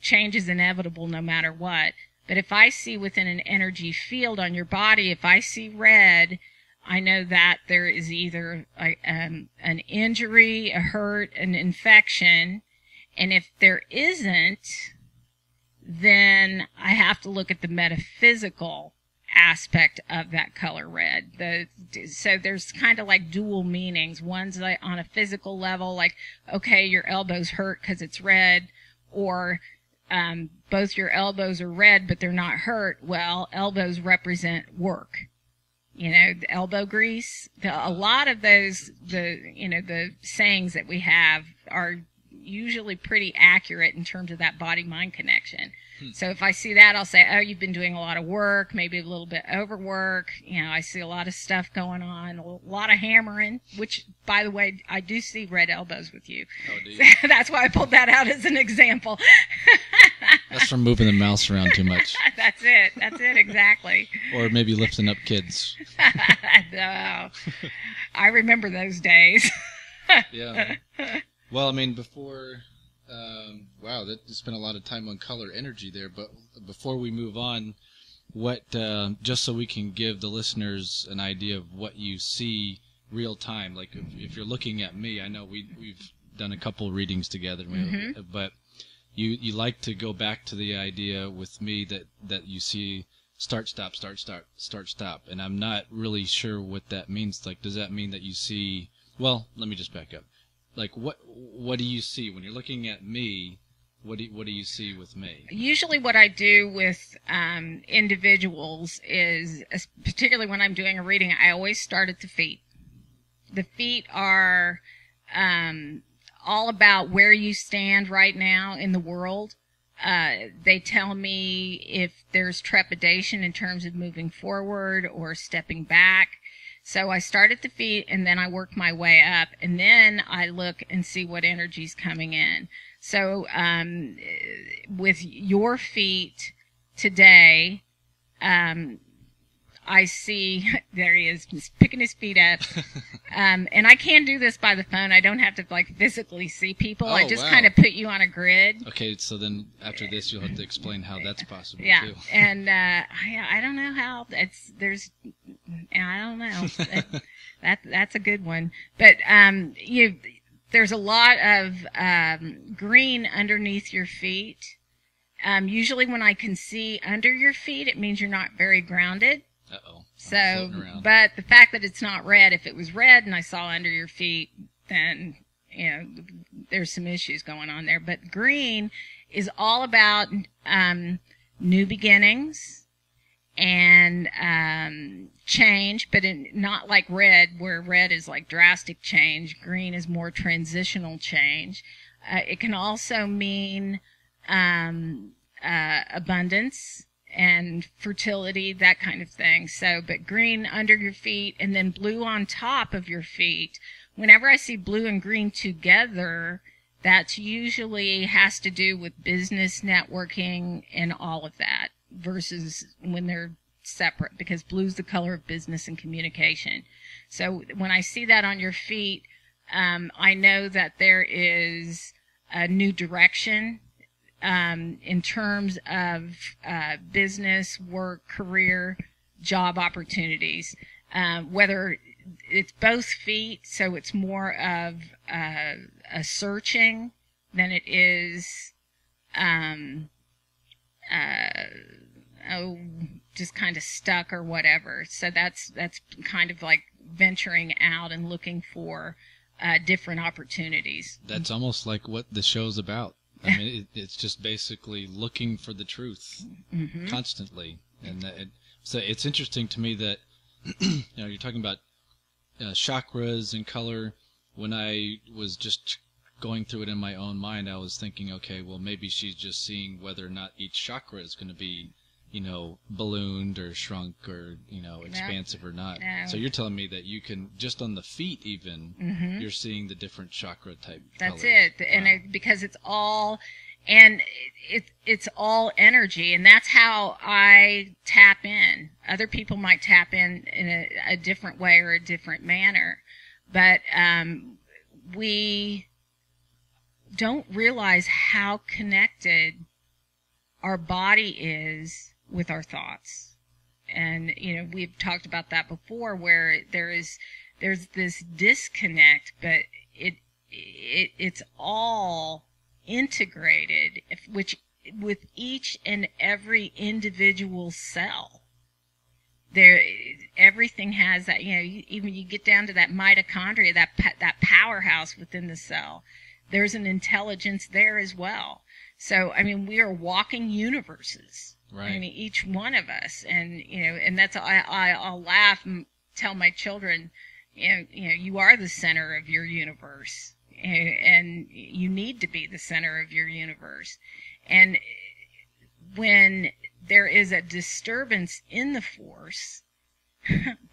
change is inevitable no matter what. But if I see within an energy field on your body, if I see red, I know that there is either an injury, a hurt, an infection, and if there isn't, then I have to look at the metaphysical aspect of that color red. So there's kind of like dual meanings. One's like on a physical level, like, okay, your elbow's hurt because it's red, or both your elbows are red but they're not hurt. Well, elbows represent work. The elbow grease. A lot of those, the sayings that we have are usually pretty accurate in terms of that body-mind connection. So if I see that, I'll say, oh, you've been doing a lot of work, maybe a little bit overwork. I see a lot of stuff going on, a lot of hammering, which, by the way, I do see red elbows with you. Oh, do you? So that's why I pulled that out as an example. That's from moving the mouse around too much. That's it, exactly. Or maybe lifting up kids. No. I remember those days. Yeah. Well, I mean, before, wow, that you spent a lot of time on color energy there. But before we move on, what, just so we can give the listeners an idea of what you see real time, like if you're looking at me, I know we've done a couple readings together, but you like to go back to the idea with me that you see start, stop, start, start, start, stop, and I'm not really sure what that means. Like, does that mean that you see? Well, let me just back up. Like, what do you see when you're looking at me? What do you see with me? Usually what I do with individuals is, particularly when I'm doing a reading, I always start at the feet. The feet are all about where you stand right now in the world. They tell me if there's trepidation in terms of moving forward or stepping back. So I start at the feet, and then I work my way up, and then I look and see what energy's coming in. So with your feet today, I see, there he is, he's picking his feet up. And I can do this by the phone. I don't have to physically see people. I just kind of put you on a grid. Okay, so then after this, you'll have to explain how that's possible too. And I don't know how. I don't know. That's a good one. But there's a lot of green underneath your feet. Usually when I can see under your feet, it means you're not very grounded. Uh-oh. So, but the fact that it's not red, if it was red and I saw under your feet, then, there's some issues going on there. But green is all about new beginnings and change, but not like red, where red is like drastic change. Green is more transitional change. It can also mean abundance and fertility, that kind of thing. So, but green under your feet and then blue on top of your feet. Whenever I see blue and green together, that usually has to do with business networking and all of that, versus when they're separate, because blue's the color of business and communication. So when I see that on your feet, I know that there is a new direction in terms of business, work, career, job opportunities. Whether it's both feet, so it's more of a searching than it is just kind of stuck or whatever. So that's kind of like venturing out and looking for different opportunities. That's almost like what the show's about. I mean, it's just basically looking for the truth constantly. And so it's interesting to me that, you're talking about chakras and color. When I was just going through it in my own mind, I was thinking, okay, well, maybe she's just seeing whether or not each chakra is going to be, ballooned or shrunk or, expansive or not. No. So you're telling me that you can, just on the feet even, you're seeing the different chakra type That's colors. it. And because it's all, and it's all energy, and that's how I tap in. Other people might tap in a different way or a different manner, but we don't realize how connected our body is with our thoughts. And, we've talked about that before, where there's this disconnect, but it's all integrated, which with each and every individual cell. Everything has that, even you get down to that mitochondria, that powerhouse within the cell. There's an intelligence there as well. So, we are walking universes. Right. Each one of us. And, and that's, I'll laugh and tell my children, you are the center of your universe. And you need to be the center of your universe. And when there is a disturbance in the force,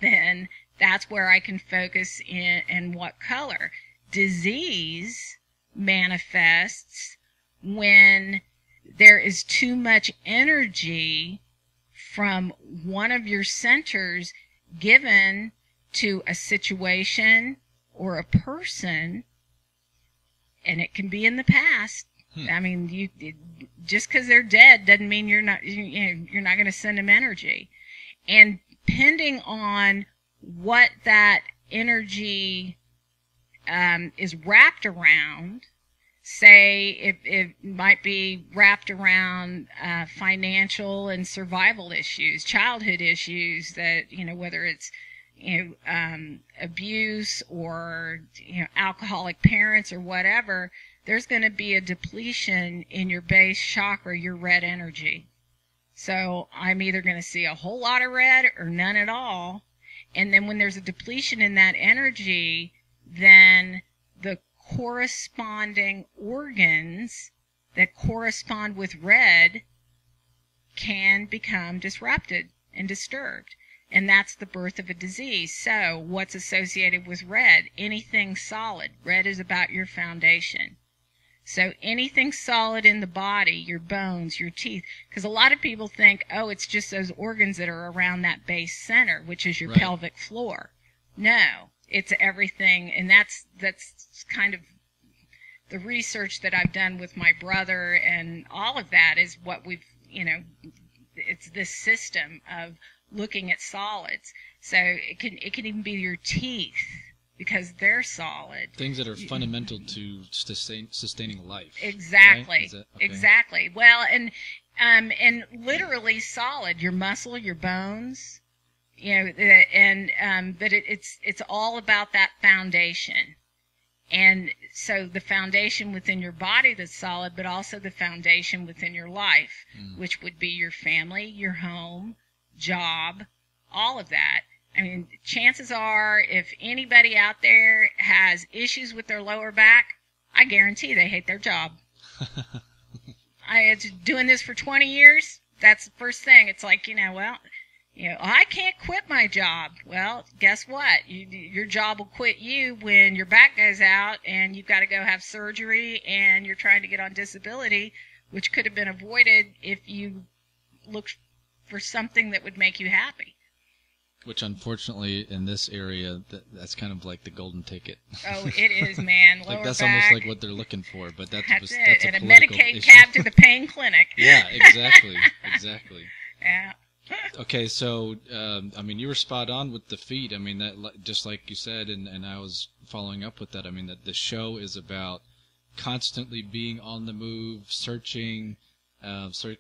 then that's where I can focus in what color. Disease manifests when there is too much energy from one of your centers given to a situation or a person, and it can be in the past. Just because they're dead doesn't mean you're not going to send them energy. And depending on what that energy is wrapped around, say if it might be wrapped around financial and survival issues, childhood issues that, whether it's abuse or alcoholic parents or whatever, there's going to be a depletion in your base chakra, your red energy. So I'm either going to see a whole lot of red or none at all. And then when there's a depletion in that energy, then the corresponding organs that correspond with red can become disrupted and disturbed. And that's the birth of a disease. So what's associated with red? Anything solid. Red is about your foundation. So anything solid in the body, your bones, your teeth, because a lot of people think, oh, it's just those organs that are around that base center, which is your pelvic floor. No, it's everything. And that's kind of the research that I've done with my brother, and all of that is what we've, it's this system of looking at solids. So it can even be your teeth, because they're solid. Things that are fundamental to sustaining life. Exactly. Right? Okay. Exactly. Well, and literally solid. Your muscle, your bones, but it's all about that foundation. And so the foundation within your body that's solid, but also the foundation within your life, which would be your family, your home, job, all of that. Chances are, if anybody out there has issues with their lower back, I guarantee they hate their job. It's doing this for 20 years. That's the first thing. It's like, I can't quit my job. Well, guess what? Your job will quit you when your back goes out and you've got to go have surgery and you're trying to get on disability, which could have been avoided if you looked for something that would make you happy. Which, unfortunately, in this area, that's kind of like the golden ticket. Oh, it is, man. Lower that's back. Almost like what they're looking for, but that's it. a And a political Medicaid issue. cab to the pain clinic. Yeah, exactly. Yeah. Okay, so, you were spot on with the feet. That just like you said, and I was following up with that, that the show is about constantly being on the move, searching,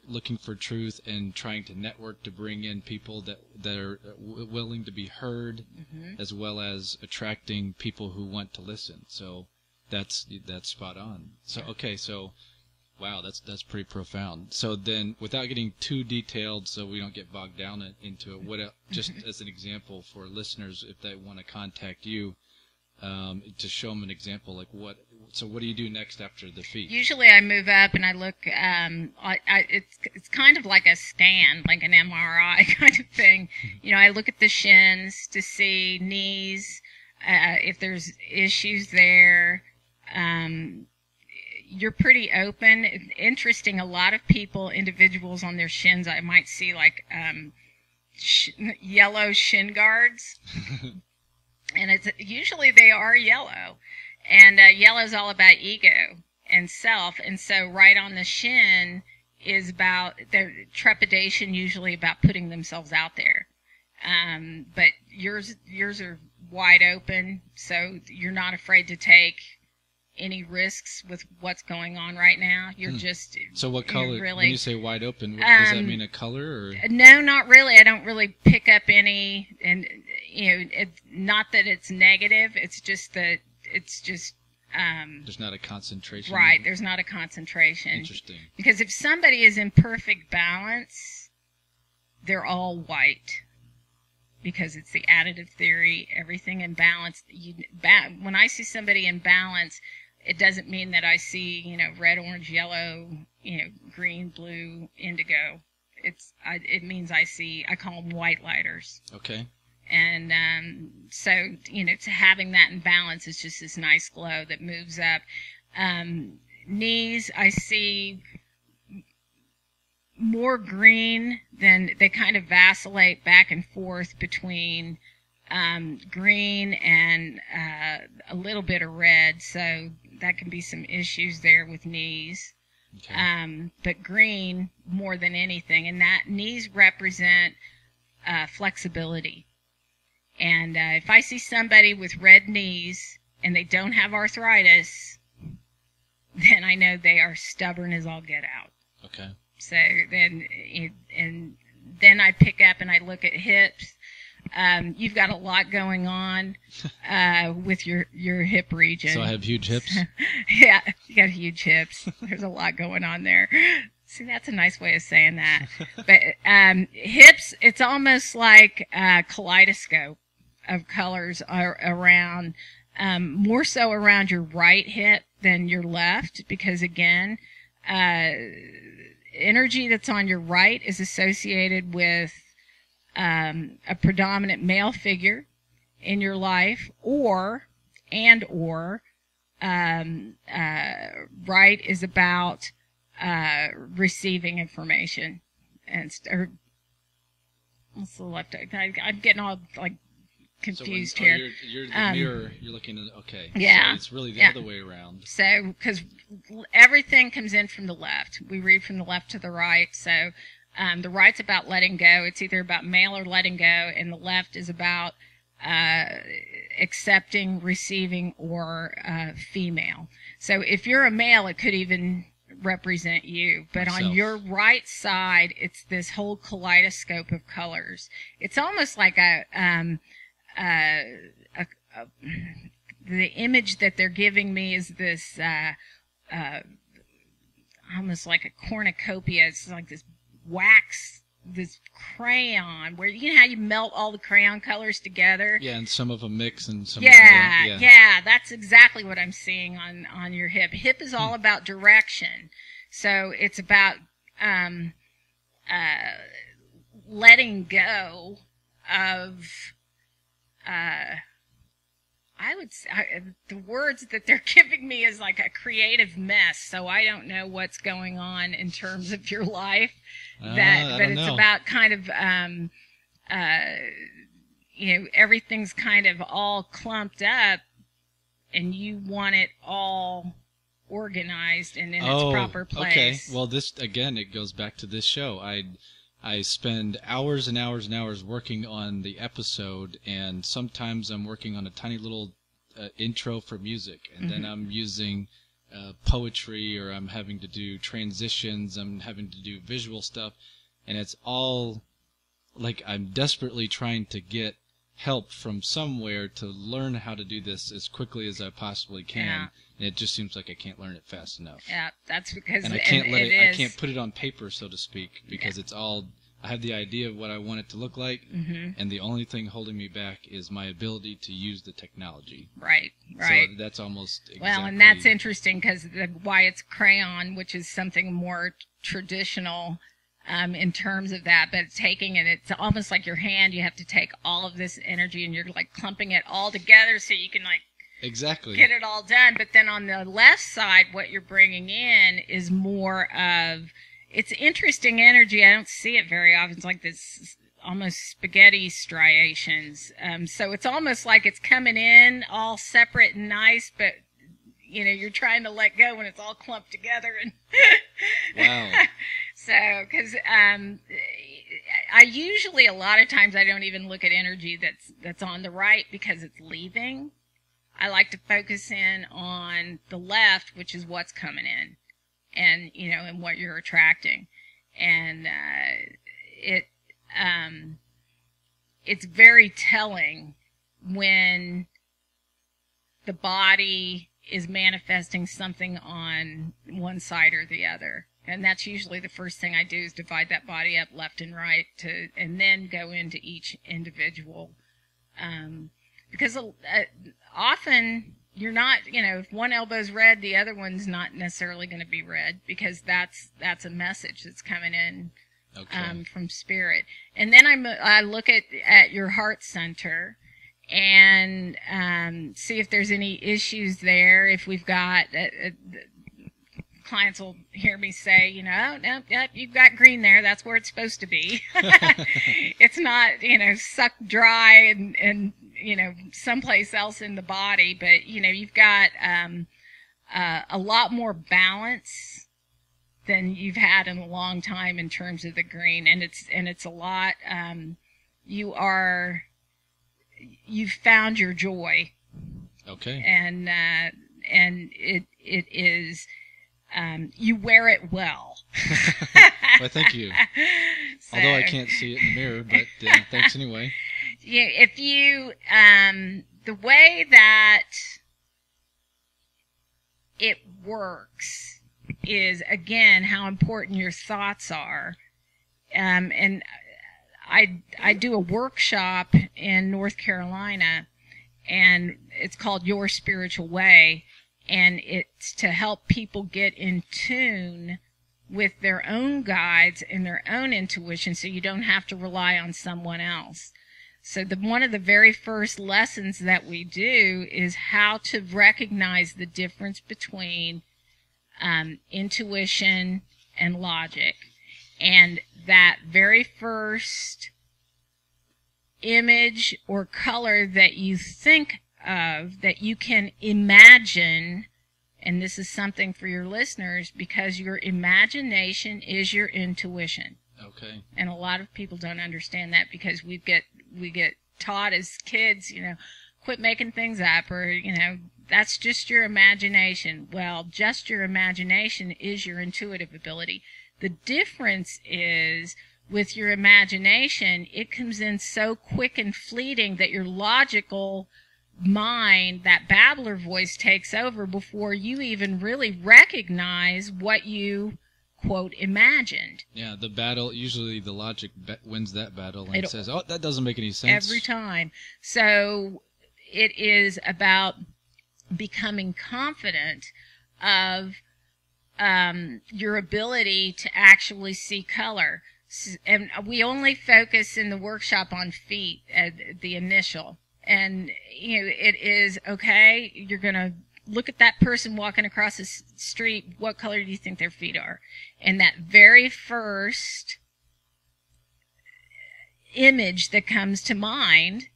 looking for truth, and trying to network to bring in people that are willing to be heard, as well as attracting people who want to listen. So that's spot on. So okay, so wow, that's pretty profound. So then, without getting too detailed, so we don't get bogged down into it, what just as an example for listeners, if they want to contact you, to show them an example, like what do you do next after the feet? Usually I move up and I look, it's kind of like a scan, like an MRI kind of thing. I look at the shins to see knees, if there's issues there. You're pretty open. It's interesting, a lot of individuals on their shins, I might see like yellow shin guards. And usually they are yellow. And yellow is all about ego and self. And so right on the shin is about their trepidation, usually about putting themselves out there. But yours are wide open, so you're not afraid to take any risks with what's going on right now. You're just So what color? really, when you say wide open, does that mean a color? Or? No, not really. I don't really pick up any, and not that it's negative. It's just that it's just. There's not a concentration. Right. There's not a concentration. Interesting. Because if somebody is in perfect balance, they're all white. Because it's the additive theory, everything in balance. When I see somebody in balance, it doesn't mean that I see, red, orange, yellow, green, blue, indigo. It means I call them white lighters. Okay. And so, to having that in balance is just this nice glow that moves up. Knees, I see more green than they kind of vacillate back and forth between green and a little bit of red. So that can be some issues there with knees. Okay. But green more than anything. And that knees represent flexibility. And if I see somebody with red knees and they don't have arthritis, then I know they are stubborn as all get out. Okay. So then I pick up and I look at hips. You've got a lot going on with your hip region. So I have huge hips? Yeah, you got huge hips. There's a lot going on there. See, that's a nice way of saying that. But hips, it's almost like a kaleidoscope of colors around, more so around your right hip than your left, because again, energy that's on your right is associated with a predominant male figure in your life, or right is about receiving information, or what's the left? I'm getting all like confused so here. You're the mirror. You're looking at okay. Yeah, so it's really the other way around. So because everything comes in from the left, we read from the left to the right. So the right's about letting go. It's either about male or letting go, and the left is about accepting, receiving, or female. So if you're a male, it could even represent you, but myself. On your right side, it's this whole kaleidoscope of colors. It's almost like the image that they're giving me is this almost like a cornucopia. It's like this wax, this crayon, where you know how you melt all the crayon colors together. Yeah, and some of them mix and some yeah, of them don't. Yeah, that's exactly what I'm seeing on your hip. Hip is all about direction. So it's about letting go of I would say the words that they're giving me is like a creative mess. So I don't know what's going on in terms of your life. But it's about kind of everything's kind of all clumped up, and you want it all organized and in its proper place. Okay. Well, this again, it goes back to this show. I spend hours and hours and hours working on the episode, and sometimes I'm working on a tiny little intro for music, and then I'm using poetry, or I'm having to do transitions, I'm having to do visual stuff, and it's all like I'm desperately trying to get help from somewhere to learn how to do this as quickly as I possibly can. Yeah. And it just seems like I can't learn it fast enough. Yeah, that's because I can't put it on paper, so to speak, because it's all, I have the idea of what I want it to look like, and the only thing holding me back is my ability to use the technology. Right. So that's almost exactly. Well, and that's interesting because why it's crayon, which is something more traditional in terms of that, but taking it, it's almost like your hand, you have to take all of this energy and you're like clumping it all together so you can like get it all done. But then on the left side, what you're bringing in is more of, it's interesting energy. I don't see it very often. It's like this almost spaghetti striations. So it's almost like it's coming in all separate and nice, but you're trying to let go when it's all clumped together. And wow. So, because I usually, a lot of times, I don't even look at energy that's on the right because it's leaving. I like to focus in on the left, which is what's coming in, and and what you're attracting, and it's very telling when the body is manifesting something on one side or the other. And that's usually the first thing I do, is divide that body up left and right, and then go into each individual. Because often you're not, if one elbow's red, the other one's not necessarily going to be red, because that's a message that's coming in from spirit. And then I look at your heart center and see if there's any issues there. If we've got clients will hear me say, no, you've got green there. That's where it's supposed to be. It's not, sucked dry and someplace else in the body. But, you've got a lot more balance than you've had in a long time in terms of the green. And it's a lot, you've found your joy. Okay. And it is, you wear it well. Well, thank you. So, although I can't see it in the mirror, but thanks anyway. Yeah, if you, the way that it works is, again, how important your thoughts are. And I do a workshop in North Carolina, and it's called Your Spiritual Way. And it's to help people get in tune with their own guides and their own intuition, so you don't have to rely on someone else. So one of the very first lessons that we do is how to recognize the difference between intuition and logic. And that very first image or color that you think of, that you can imagine, and this is something for your listeners, because your imagination is your intuition. Okay. And a lot of people don't understand that, because we get taught as kids, quit making things up, or that's just your imagination. Well, just your imagination is your intuitive ability. The difference is, with your imagination, it comes in so quick and fleeting that your logical mind, that babbler voice, takes over before you even really recognize what you, quote, imagined. Yeah, the battle, usually the logic wins that battle, and it says, oh, that doesn't make any sense. Every time. So it is about becoming confident of your ability to actually see color. And we only focus in the workshop on feet, the initial. And, it is, okay, you're going to look at that person walking across the street. What color do you think their feet are? And that very first image that comes to mind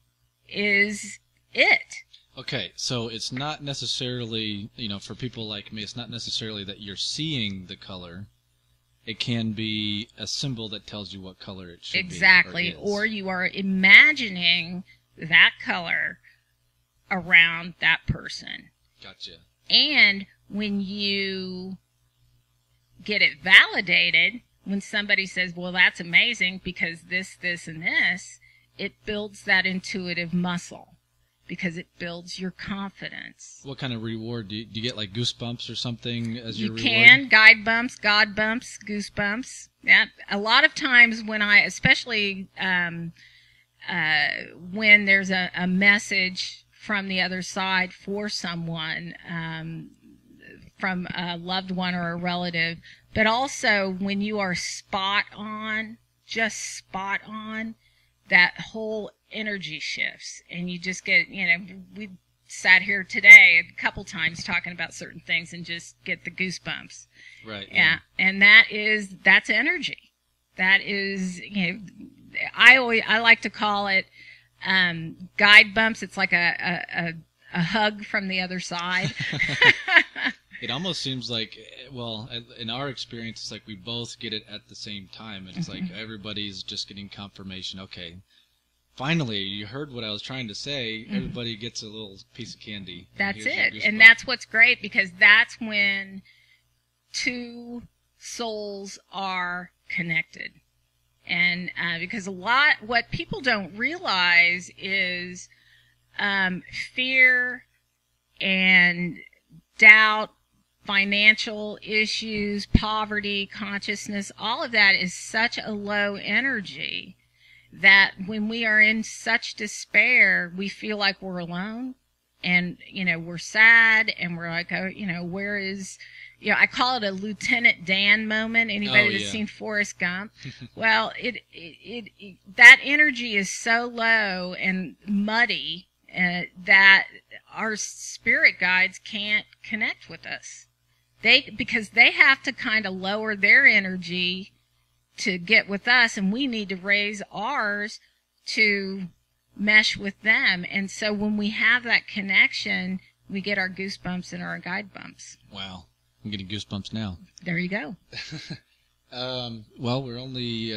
is it. Okay, so it's not necessarily, for people like me, it's not necessarily that you're seeing the color. It can be a symbol that tells you what color it should be. Exactly. Or you are imagining that color around that person. Gotcha. And when you get it validated, when somebody says, well, that's amazing because this, and this, it builds that intuitive muscle, because it builds your confidence. What kind of reward? Do you get like goosebumps or something as your reward? You can. Guide bumps, God bumps, goosebumps. Yeah. A lot of times when especially when there's a message from the other side for someone, from a loved one or a relative, but also when you are spot on, just spot on, that whole energy shifts, and you just get, we sat here today a couple times talking about certain things and just get the goosebumps. Right. Yeah. And that's energy. That is, I like to call it guide bumps. It's like a hug from the other side. It almost seems like, well, in our experience, it's like we both get it at the same time. And it's like everybody's just getting confirmation. Okay, finally, you heard what I was trying to say. Everybody gets a little piece of candy. That's it. And that's what's great, because that's when two souls are connected. And because what people don't realize is fear and doubt, financial issues, poverty, consciousness, all of that is such a low energy that when we are in such despair, we feel like we're alone, and, we're sad, and we're like, oh, where is, I call it a Lieutenant Dan moment. Anybody that's seen Forrest Gump? Well, that energy is so low and muddy that our spirit guides can't connect with us. Because they have to kind of lower their energy to get with us, and we need to raise ours to mesh with them. And so when we have that connection, we get our goosebumps and our guide bumps. Wow. I'm getting goosebumps now. There you go. Well, we're only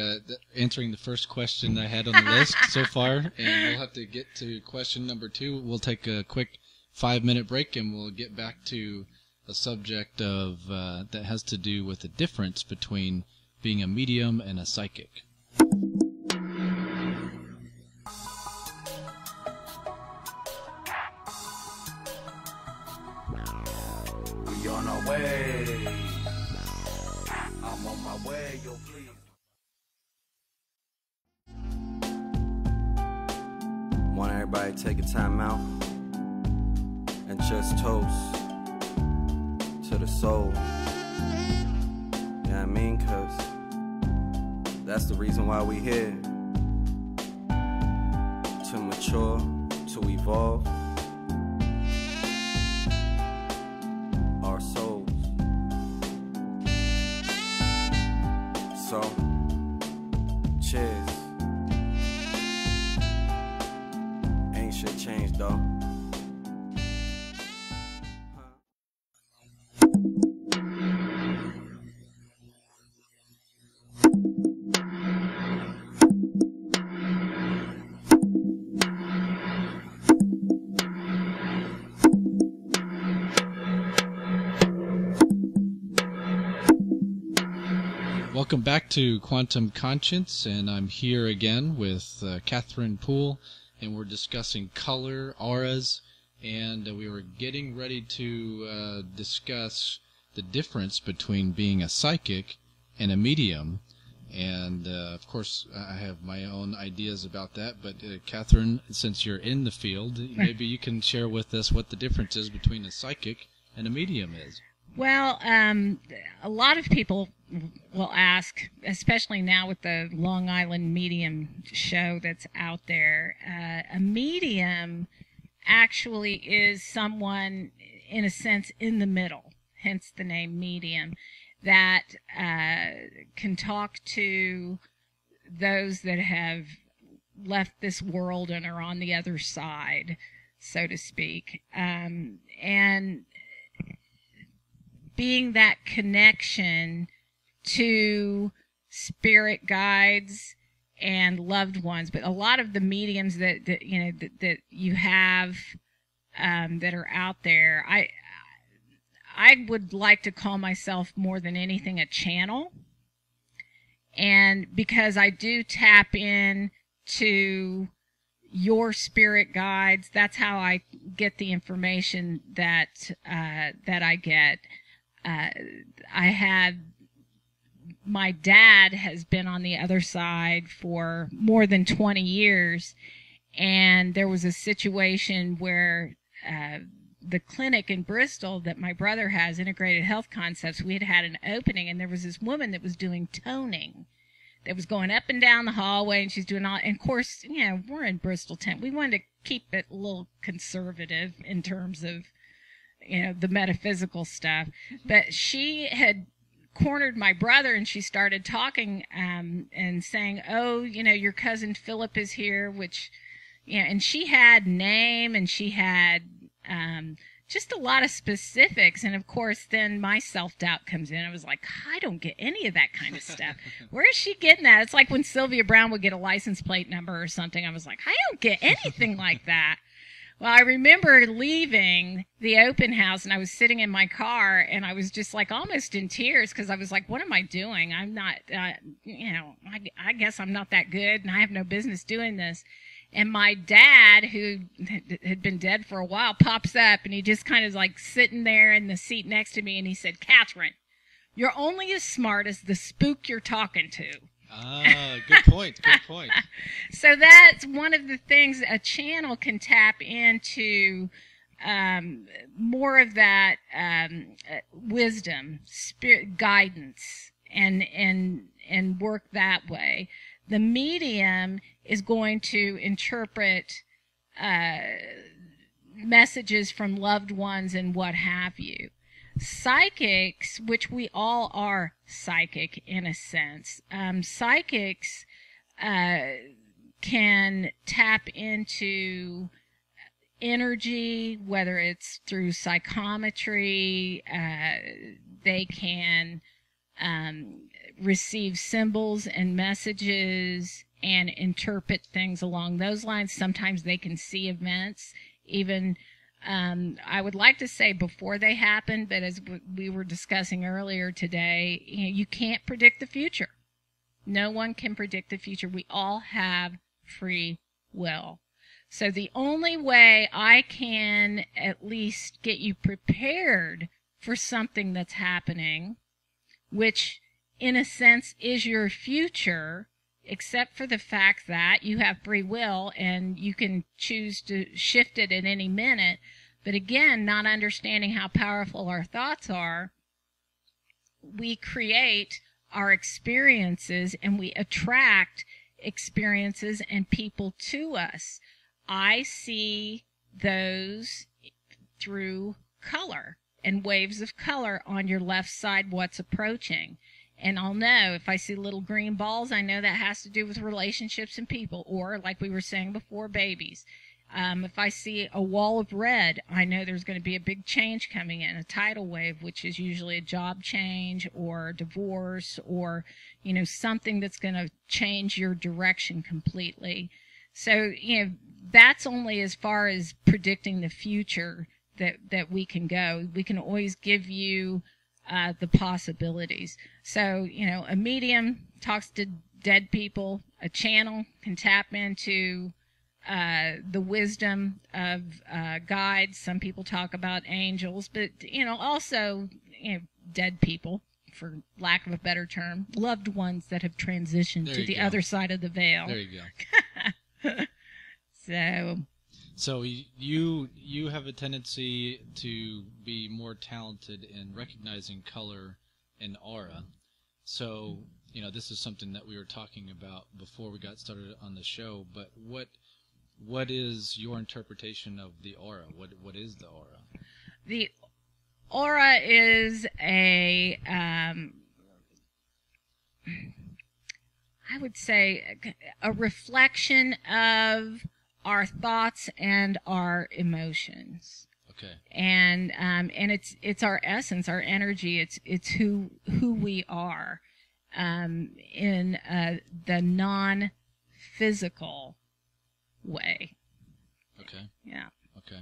answering the first question I had on the list so far, and we'll have to get to question number 2. We'll take a quick 5-minute break, and we'll get back to a subject of that has to do with the difference between being a medium and a psychic. We on our way. I'm on my way, yo, please. Want everybody to take a time out and just toast to the soul. You know what I mean? 'Cause that's the reason why we here. To mature, to evolve our souls. So, cheers. Ain't shit changed though. Welcome back to Quantum Conscience, and I'm here again with Catherine Poole, and we're discussing color, auras, and we were getting ready to discuss the difference between being a psychic and a medium. And, of course, I have my own ideas about that, but Catherine, since you're in the field, maybe you can share with us what the difference is between a psychic and a medium is. Well, a lot of people will ask, especially now with the Long Island Medium show that's out there, a medium actually is someone, in a sense, in the middle, hence the name medium, that can talk to those that have left this world and are on the other side, so to speak. And being that connection to spirit guides and loved ones. But a lot of the mediums that you have that are out there, I would like to call myself more than anything a channel. And because I do tap in to your spirit guides, that's how I get the information that I get. My dad has been on the other side for more than 20 years, and there was a situation where the clinic in Bristol that my brother has, Integrated Health Concepts, we had an opening, and there was this woman that was doing toning that was going up and down the hallway, and she's doing all, and of course, we're in Bristol tent. We wanted to keep it a little conservative in terms of, the metaphysical stuff. But she had cornered my brother, and she started talking and saying, oh, your cousin Philip is here, which, and she had name, and she had just a lot of specifics. And of course, then my self-doubt comes in. I was like, I don't get any of that kind of stuff. Where is she getting that? It's like when Sylvia Brown would get a license plate number or something. I was like, I don't get anything like that. Well, I remember leaving the open house, and I was sitting in my car, and I was just like almost in tears because I was like, what am I doing? I'm not, I guess I'm not that good, and I have no business doing this. And my dad, who had been dead for a while, pops up, and he just kind of like sitting there in the seat next to me, and he said, Catherine, you're only as smart as the spook you're talking to. Ah, good point, good point. So that's one of the things a channel can tap into, more of that wisdom, spirit guidance, and work that way. The medium is going to interpret messages from loved ones and what have you. Psychics, which we all are psychic in a sense, psychics can tap into energy, whether it's through psychometry. They can receive symbols and messages and interpret things along those lines. Sometimes they can see events, even I would like to say before they happen, but as we were discussing earlier today, you can't predict the future. No one can predict the future. We all have free will. So the only way I can at least get you prepared for something that's happening, which in a sense is your future, except for the fact that you have free will and you can choose to shift it at any minute. But again, not understanding how powerful our thoughts are, we create our experiences and we attract experiences and people to us. I see those through color and waves of color on your left side, what's approaching. And I'll know if I see little green balls, I know that has to do with relationships and people, or like we were saying before, babies. If I see a wall of red, I know there's going to be a big change coming in, a tidal wave, which is usually a job change or divorce or, something that's going to change your direction completely. So, that's only as far as predicting the future that we can go. We can always give you the possibilities. So, a medium talks to dead people. A channel can tap into the wisdom of guides. Some people talk about angels, but, also, dead people, for lack of a better term, loved ones that have transitioned to the other side of the veil. There you go. So you have a tendency to be more talented in recognizing color and aura. So, this is something that we were talking about before we got started on the show, but what is your interpretation of the aura? What is the aura? The aura is I would say a reflection of our thoughts and our emotions. Okay. And it's our essence, our energy. It's who we are, in the non-physical way. Okay. Yeah. Okay.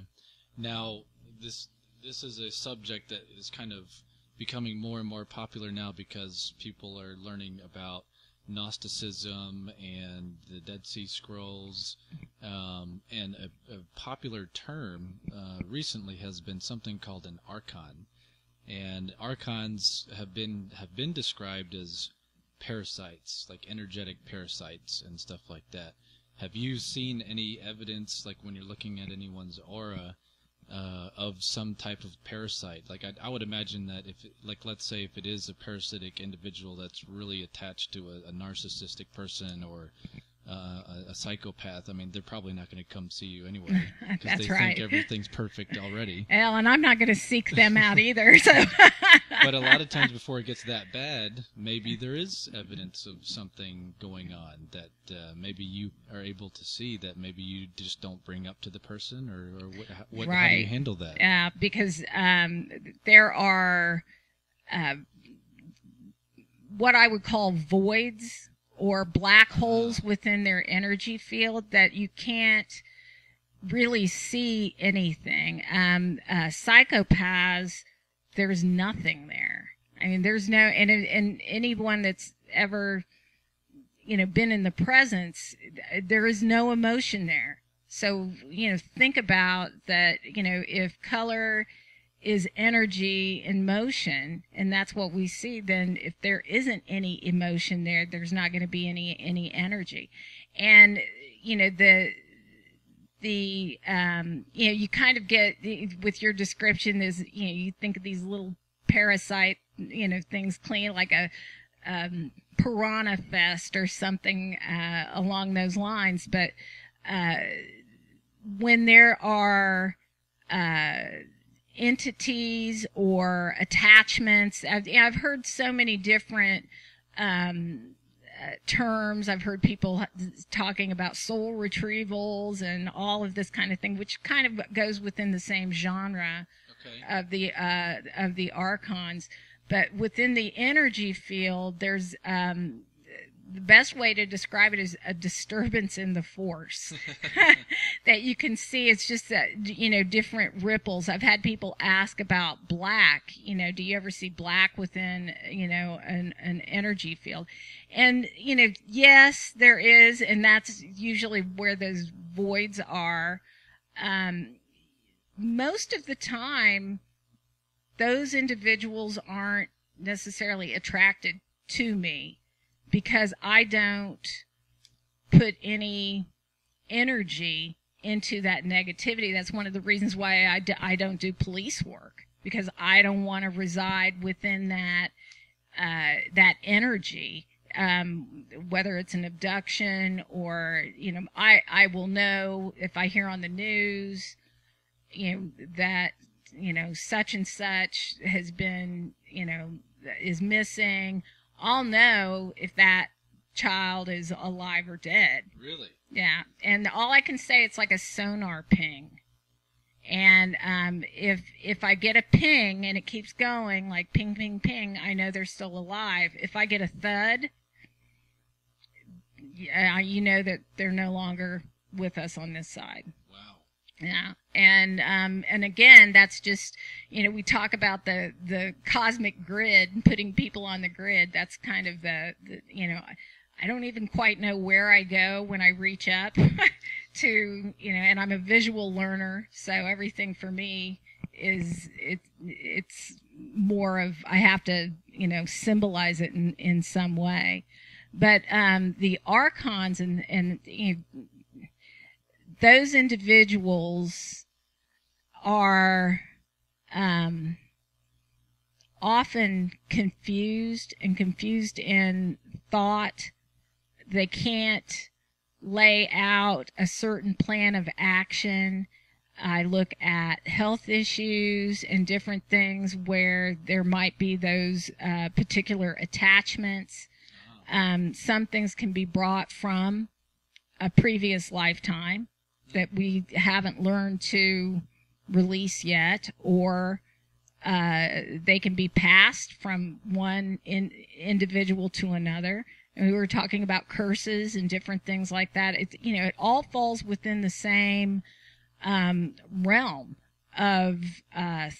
Now, this is a subject that is kind of becoming more and more popular now because people are learning about Gnosticism and the Dead Sea Scrolls, and a popular term recently has been something called an archon, and archons have been described as parasites, like energetic parasites and stuff like that. Have you seen any evidence, like when you're looking at anyone's aura, of some type of parasite? Like I would imagine that let's say if it is a parasitic individual that's really attached to a narcissistic person or a psychopath, I mean, they're probably not going to come see you anyway because That's they right. think everything's perfect already. Well, and I'm not going to seek them out either. So. But a lot of times before it gets that bad, maybe there is evidence of something going on that maybe you are able to see that maybe you just don't bring up to the person, or what Right. how do you handle that? Yeah, because there are what I would call voids or black holes within their energy field that you can't really see anything. Psychopaths, there's nothing there. I mean, there's no, and anyone that's ever, been in the presence, there is no emotion there. So, think about that, if color is energy in motion, and that's what we see, then if there isn't any emotion there, there's not going to be any energy. And, you kind of get, with your description, is, you think of these little parasite, things clean, like a piranha fest or something along those lines. But when there are entities or attachments, I've heard so many different terms. I've heard people talking about soul retrievals and all of this kind of thing, which kind of goes within the same genre of the archons. But within the energy field, there's the best way to describe it is a disturbance in the force that you can see. It's just that, different ripples. I've had people ask about black. Do you ever see black within, an energy field? And, yes, there is, and that's usually where those voids are. Most of the time, those individuals aren't necessarily attracted to me because I don't put any energy into that negativity. That's one of the reasons why I don't do police work, because I don't want to reside within that energy. Whether it's an abduction or, I will know if I hear on the news, that, such and such has been, is missing. I'll know if that child is alive or dead. Really? Yeah. And all I can say, it's like a sonar ping. And if I get a ping and it keeps going, like ping, ping, ping, I know they're still alive. If I get a thud, you know that they're no longer with us on this side. Wow. Yeah. And again, that's just, we talk about the cosmic grid and putting people on the grid. That's kind of the I don't even quite know where I go when I reach up to, and I'm a visual learner. So everything for me is, it's more of, I have to, symbolize it in some way. But, the archons and those individuals are often confused in thought. They can't lay out a certain plan of action. I look at health issues and different things where there might be those particular attachments. Some things can be brought from a previous lifetime that we haven't learned to release yet, or they can be passed from one individual to another. And we were talking about curses and different things like that. It all falls within the same realm of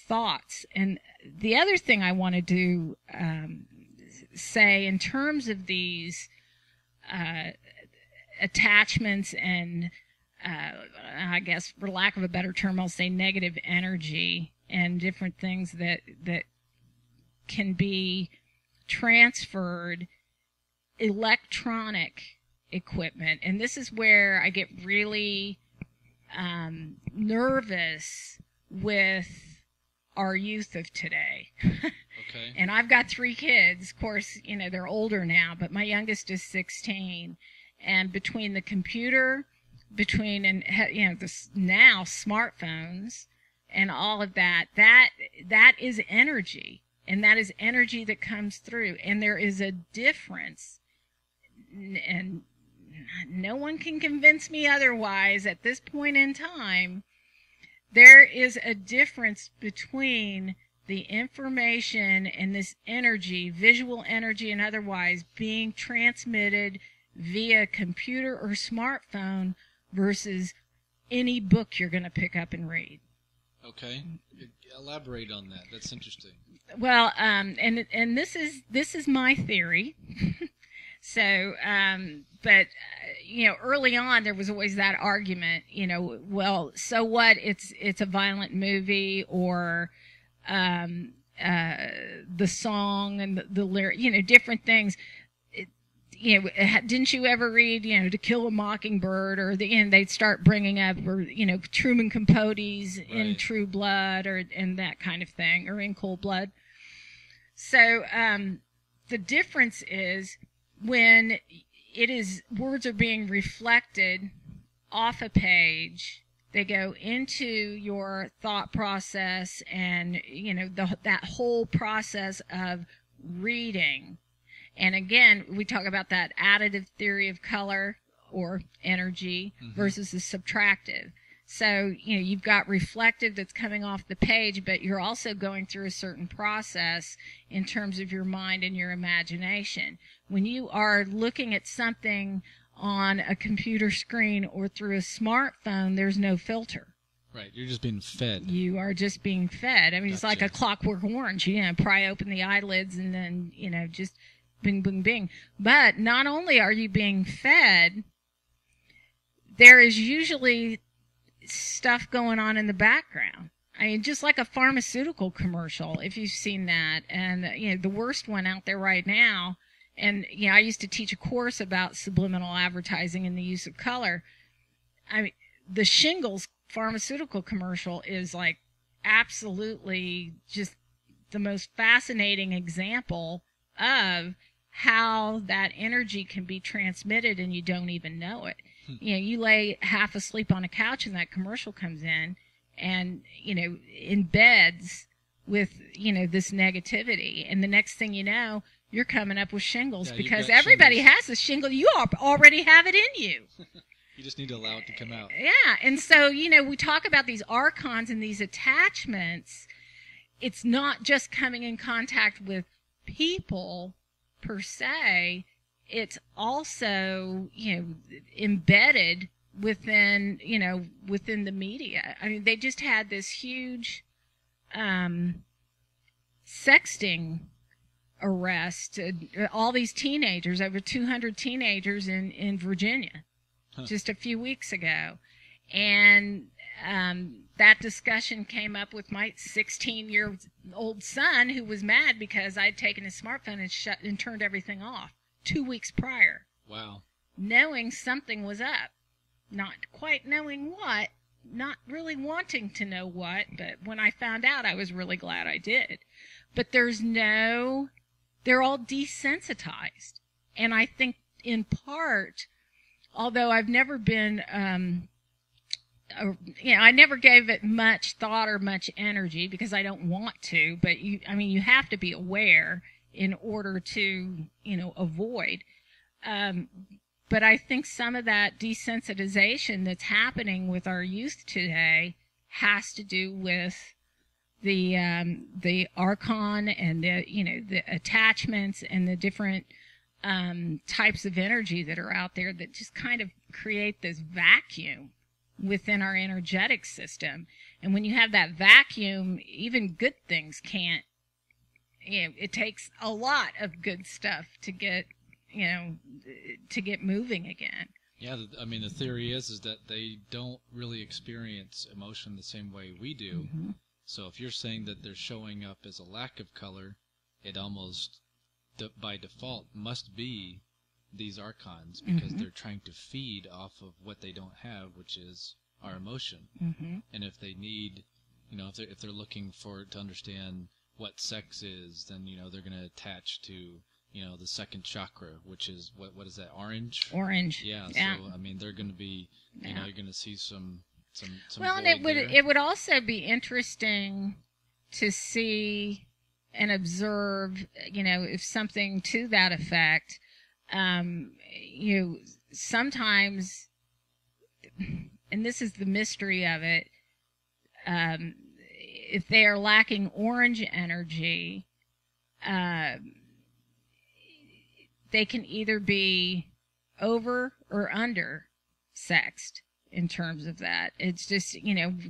thoughts. And the other thing I wanted to say in terms of these attachments and I guess, for lack of a better term, I'll say negative energy and different things that can be transferred, electronic equipment. And this is where I get really nervous with our youth of today. Okay. And I've got 3 kids. Of course, they're older now, but my youngest is 16. and between the computer, between now smartphones and all of that, that is energy, and that is energy that comes through, and there is a difference, and no one can convince me otherwise at this point in time. There is a difference between the information and this energy, visual energy and otherwise, being transmitted via computer or smartphone versus any book you're going to pick up and read. Okay. Elaborate on that. That's interesting. Well, and this is my theory. So, but early on there was always that argument, well, so what? It's a violent movie, or the song and the lyric, different things. Didn't you ever read, To Kill a Mockingbird, or they'd start bringing up, or Truman Capote's Right. In True Blood, and that kind of thing, or In Cold Blood. So the difference is when words are being reflected off a page, they go into your thought process, and that whole process of reading. And again, we talk about that additive theory of color or energy versus the subtractive. So, you've got reflective that's coming off the page, but you're also going through a certain process in terms of your mind and your imagination. When you are looking at something on a computer screen or through a smartphone, there's no filter. Right. You're just being fed. You are just being fed. I mean, It's like a Clockwork Orange. Pry open the eyelids and then, just bing, bing, bing. But not only are you being fed, there is usually stuff going on in the background. I mean, just like a pharmaceutical commercial, if you've seen that. And, the worst one out there right now, and, I used to teach a course about subliminal advertising and the use of color. I mean, the Shingles pharmaceutical commercial is like absolutely just the most fascinating example of how that energy can be transmitted and you don't even know it. You lay half asleep on a couch and that commercial comes in and, embeds with, this negativity. And the next thing you know, you're coming up with shingles, because everybody has a shingle. You already have it in you. You just need to allow it to come out. Yeah. And so, we talk about these archons and these attachments. It's not just coming in contact with people per se. It's also, embedded within, within the media. I mean, they just had this huge sexting arrest. All these teenagers, over 200 teenagers in Virginia, just a few weeks ago. And that discussion came up with my 16-year-old son, who was mad because I'd taken his smartphone and turned everything off 2 weeks prior. Wow. Knowing something was up. Not quite knowing what, not really wanting to know what, but when I found out, I was really glad I did. But they're all desensitized. And I think in part, although I've never been, I never gave it much thought or much energy because I don't want to, but you have to be aware in order to, avoid. But I think some of that desensitization that's happening with our youth today has to do with the archon and the attachments and the different types of energy that are out there that just kind of create this vacuum within our energetic system. And when you have that vacuum, even good things can't. It takes a lot of good stuff to get moving again. Yeah, the theory is that they don't really experience emotion the same way we do. Mm-hmm. So if you're saying that they're showing up as a lack of color, it almost by default must be these archons, because they're trying to feed off of what they don't have, which is our emotion. Mm-hmm. And if they need, if they're looking to understand what sex is, then they're going to attach to the second chakra, which is what is that? Orange. Orange. Yeah. Yeah. So I mean, they're going to be, you're going to see some. Well, and it would also be interesting to see and observe, if something to that effect, sometimes, and this is the mystery of it, if they are lacking orange energy, they can either be over or under sexed. In terms of that, it's just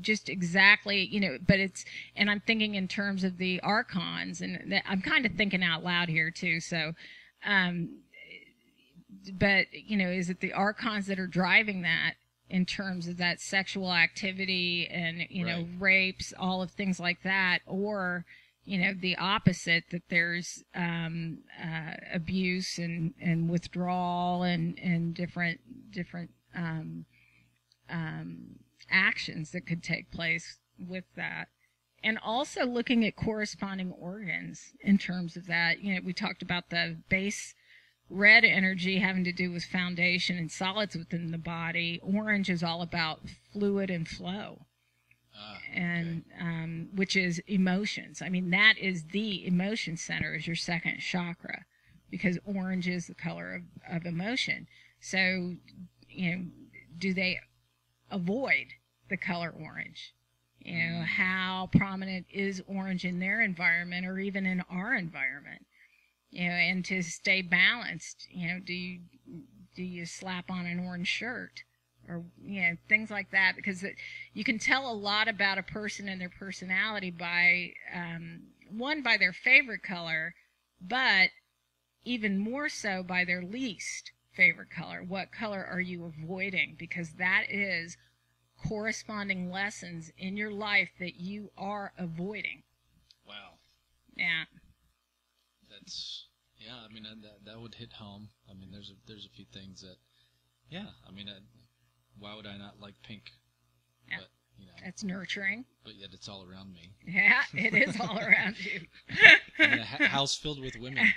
just exactly but it's, and I'm thinking in terms of the archons, and I'm kind of thinking out loud here too. So, but is it the archons that are driving that in terms of that sexual activity and right. rapes, all of things like that, or the opposite, that there's abuse and withdrawal and different actions that could take place with that. And also looking at corresponding organs in terms of that. We talked about the base red energy having to do with foundation and solids within the body. Orange is all about fluid and flow. And which is emotions. I mean, that is the emotion center, is your second chakra, because orange is the color of emotion. So, do they avoid the color orange? How prominent is orange in their environment, or even in our environment? And to stay balanced, do you slap on an orange shirt, or things like that? Because you can tell a lot about a person and their personality by one, by their favorite color, but even more so by their least favorite color. What color are you avoiding? Because that is corresponding lessons in your life that you are avoiding. Wow. Yeah. I mean, that would hit home. I mean, there's a few things that, I mean, why would I not like pink? Yeah. But, that's nurturing. But yet it's all around me. Yeah, it is all around you. And a house filled with women.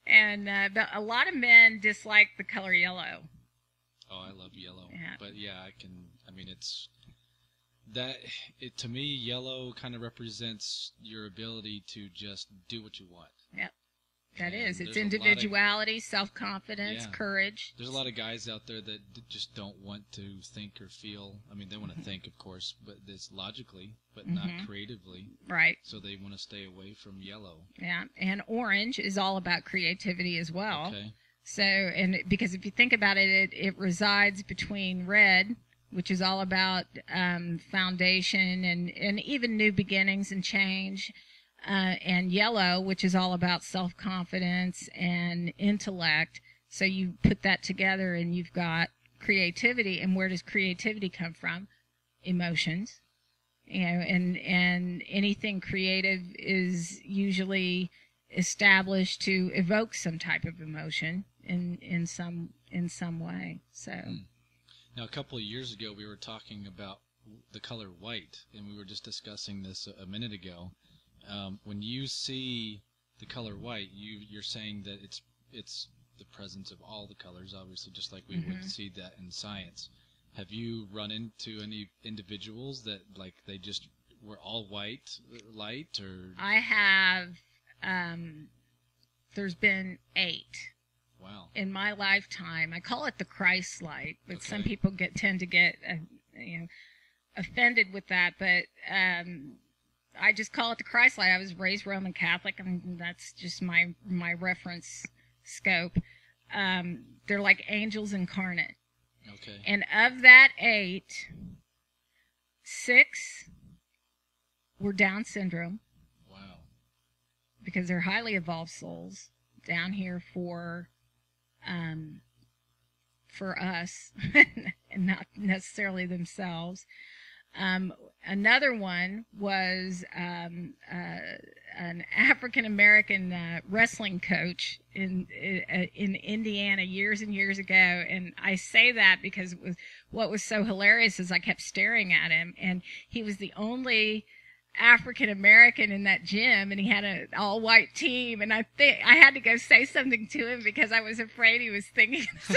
And but a lot of men dislike the color yellow. Oh, I love yellow. Yeah. But to me, yellow kind of represents your ability to just do what you want. Yep. That And is. It's there's a lot individuality, self-confidence, Yeah. courage. There's a lot of guys out there that just don't want to think or feel. I mean, they want to think, of course, but it's logically, but not creatively. Right. So they want to stay away from yellow. Yeah. And orange is all about creativity as well. Okay. So, and because if you think about it, it resides between red, which is all about foundation and even new beginnings and change, and yellow, which is all about self-confidence and intellect. So you put that together and you've got creativity. And where does creativity come from? Emotions. And anything creative is usually established to evoke some type of emotion in some way. So Now, a couple of years ago, we were talking about the color white, and we were just discussing this a minute ago. When you see the color white, you're saying that it's the presence of all the colors, obviously, just like we would see that in science. Have you run into any individuals that, like, they just were all white light, or? I have. There's been 8. Wow. In my lifetime. I call it the Christ light, but Okay. some people tend to get offended with that. But I just call it the Christ light. I was raised Roman Catholic, and that's just my reference scope. They're like angels incarnate. Okay. And of that 8, 6 were Down syndrome. Wow. Because they're highly evolved souls down here for us and not necessarily themselves. Another one was an African American wrestling coach in Indiana years and years ago, and I say that because what was so hilarious is I kept staring at him, and he was the only African American in that gym, and he had an all white team, and I think I had to go say something to him because I was afraid he was thinking. So,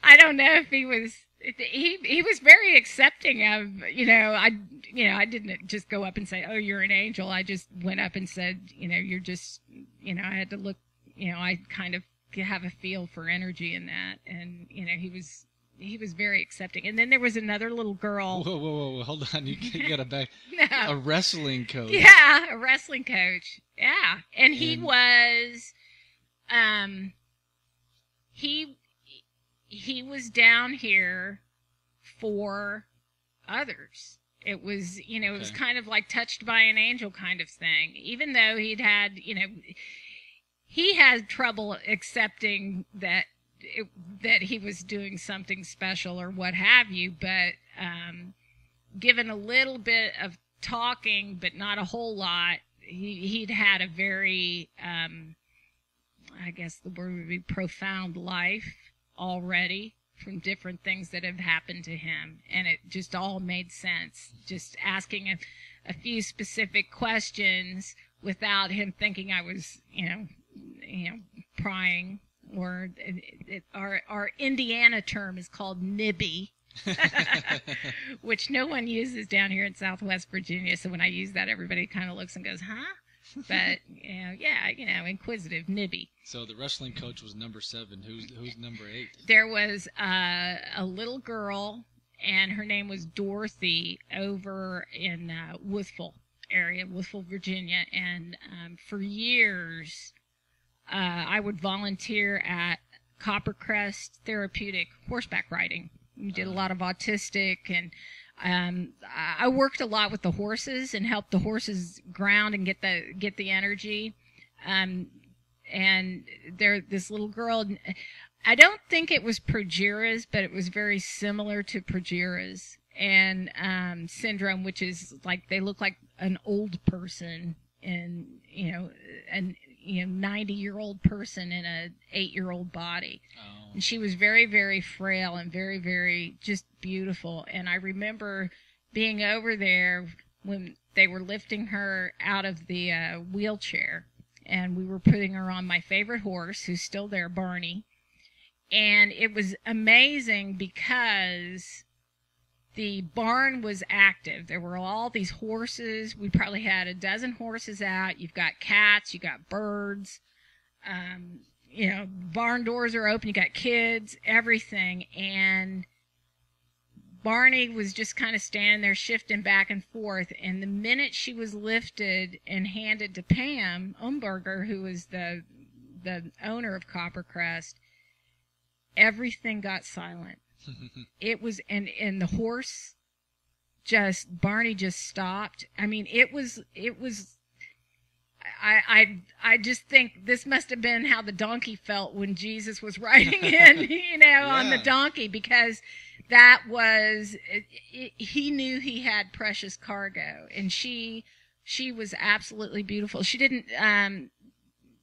I don't know if he was. He was very accepting of, I didn't just go up and say, "Oh, you're an angel." I just went up and said, "You're just," I had to look, I kind of have a feel for energy in that, and he was very accepting. And then there was another little girl. Whoa, hold on, you got to back. No. A wrestling coach. Yeah, a wrestling coach. Yeah, and he was, he was down here for others. It was, it was kind of like touched by an angel kind of thing. Even though he had trouble accepting that he was doing something special or what have you, but given a little bit of talking, but not a whole lot, he'd had a very, I guess the word would be profound life already from different things that have happened to him, and it just all made sense. Just asking a few specific questions without him thinking I was, prying, or our Indiana term is called nibby, which no one uses down here in Southwest Virginia. So when I use that, everybody kind of looks and goes, "Huh?" But inquisitive, nibby. So the wrestling coach was number 7. Who's number 8? There was a little girl, and her name was Dorothy, over in Woodville area, Woodville, Virginia. And for years, I would volunteer at Coppercrest Therapeutic horseback riding. We did a lot of autistic, and I worked a lot with the horses and helped the horses ground and get the energy. And this little girl, I don't think it was progera's, but it was very similar to progera's and syndrome, which is like they look like an old person, and 90-year-old person in a 8-year-old body. Oh. And she was very, very frail and very, very just beautiful. And I remember being over there when they were lifting her out of the wheelchair, and we were putting her on my favorite horse, who's still there, Barney. And it was amazing because the barn was active. There were all these horses. We probably had a dozen horses out. You've got cats, you got birds. Barn doors are open. You got kids, everything. And Barney was just kind of standing there shifting back and forth. And the minute she was lifted and handed to Pam Umberger, who was the owner of Coppercrest, everything got silent. It was, and the horse Barney just stopped. I mean, it was, I just think this must have been how the donkey felt when Jesus was riding in, on the donkey, because that was, he knew he had precious cargo, and she was absolutely beautiful. She didn't,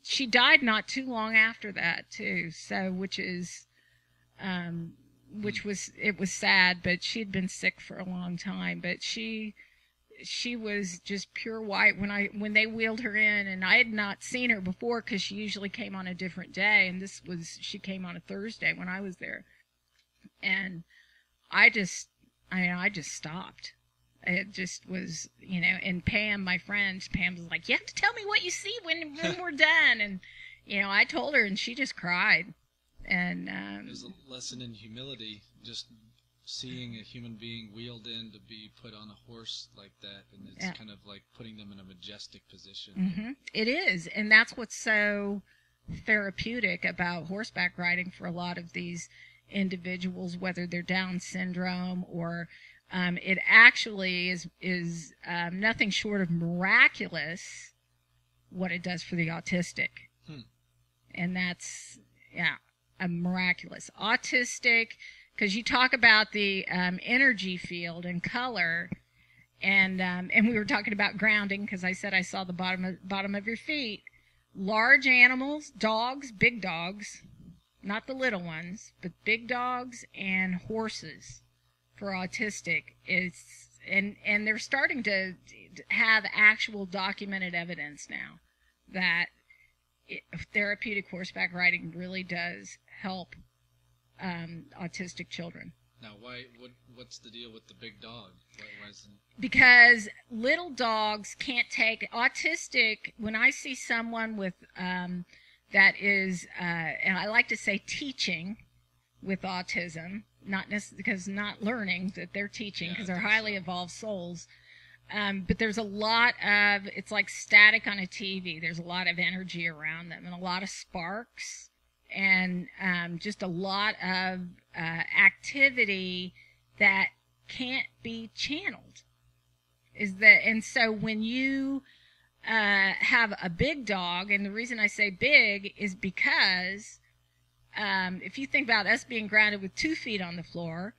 she died not too long after that too. So, it was sad, but she'd been sick for a long time, but she was just pure white when they wheeled her in, and I had not seen her before because she usually came on a different day, and she came on a Thursday when I was there, and I just stopped. It just was, and Pam, my friend, Pam was like, "You have to tell me what you see when we're done," and I told her, and she just cried. And it was a lesson in humility, just seeing a human being wheeled in to be put on a horse like that, and it's kind of like putting them in a majestic position. Mm-hmm. It is, and that's what's so therapeutic about horseback riding for a lot of these individuals, whether they're Down syndrome or it actually is nothing short of miraculous what it does for the autistic. And that's, a miraculous. Autistic, because you talk about the energy field and color, and we were talking about grounding, because I said I saw the bottom of your feet. Large animals, dogs, big dogs, not the little ones, but big dogs and horses for autistic is, and they're starting to have actual documented evidence now that therapeutic horseback riding really does help autistic children. Now, what's the deal with the big dog? Why isn't... Because little dogs can't take autistic. When I see someone with that is, and I like to say teaching with autism, not necessarily because not learning, that they're teaching because they're highly evolved souls. But there's a lot of, it's like static on a TV. There's a lot of energy around them and a lot of sparks and just a lot of activity that can't be channeled. And so when you have a big dog, and the reason I say big is because if you think about us being grounded with 2 feet on the floor,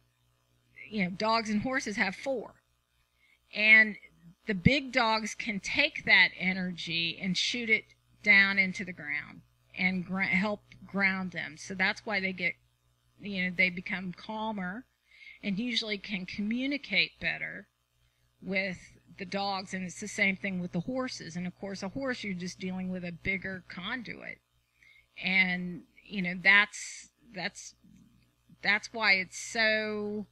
dogs and horses have 4. And the big dogs can take that energy and shoot it down into the ground and help ground them. So that's why they get, they become calmer and usually can communicate better with the dogs. And it's the same thing with the horses. And of course, a horse, you're just dealing with a bigger conduit. And, that's why it's so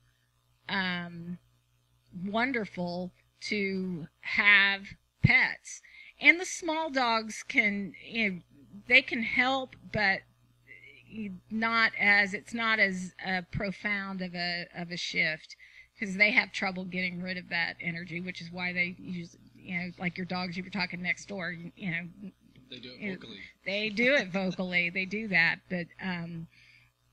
wonderful to have pets. And the small dogs can, they can help, but it's not as profound of a shift, because they have trouble getting rid of that energy, which is why they use, like your dogs you were talking next door, They do it vocally. They do it vocally. They do that, but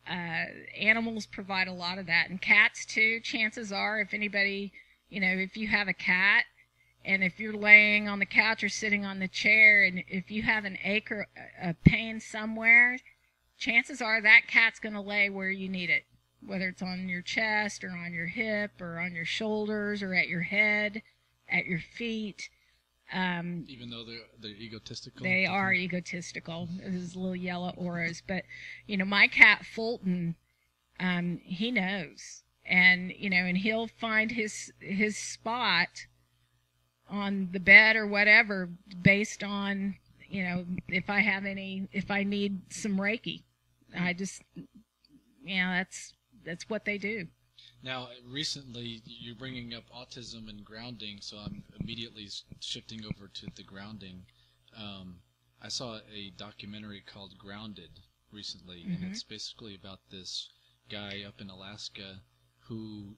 animals provide a lot of that, and cats too. Chances are, if anybody, if you have a cat, and if you're laying on the couch or sitting on the chair, and if you have an ache or a pain somewhere, chances are that cat's going to lay where you need it, whether it's on your chest or on your hip or on your shoulders or at your head, at your feet. Even though they're egotistical? They are egotistical. Those little yellow auras. But, my cat Fulton, he knows. And, and he'll find his spot on the bed or whatever based on, if I need some Reiki. I just, that's what they do. Now, recently, you're bringing up autism and grounding, so I'm immediately shifting over to the grounding. I saw a documentary called Grounded recently, and it's basically about this guy up in Alaska who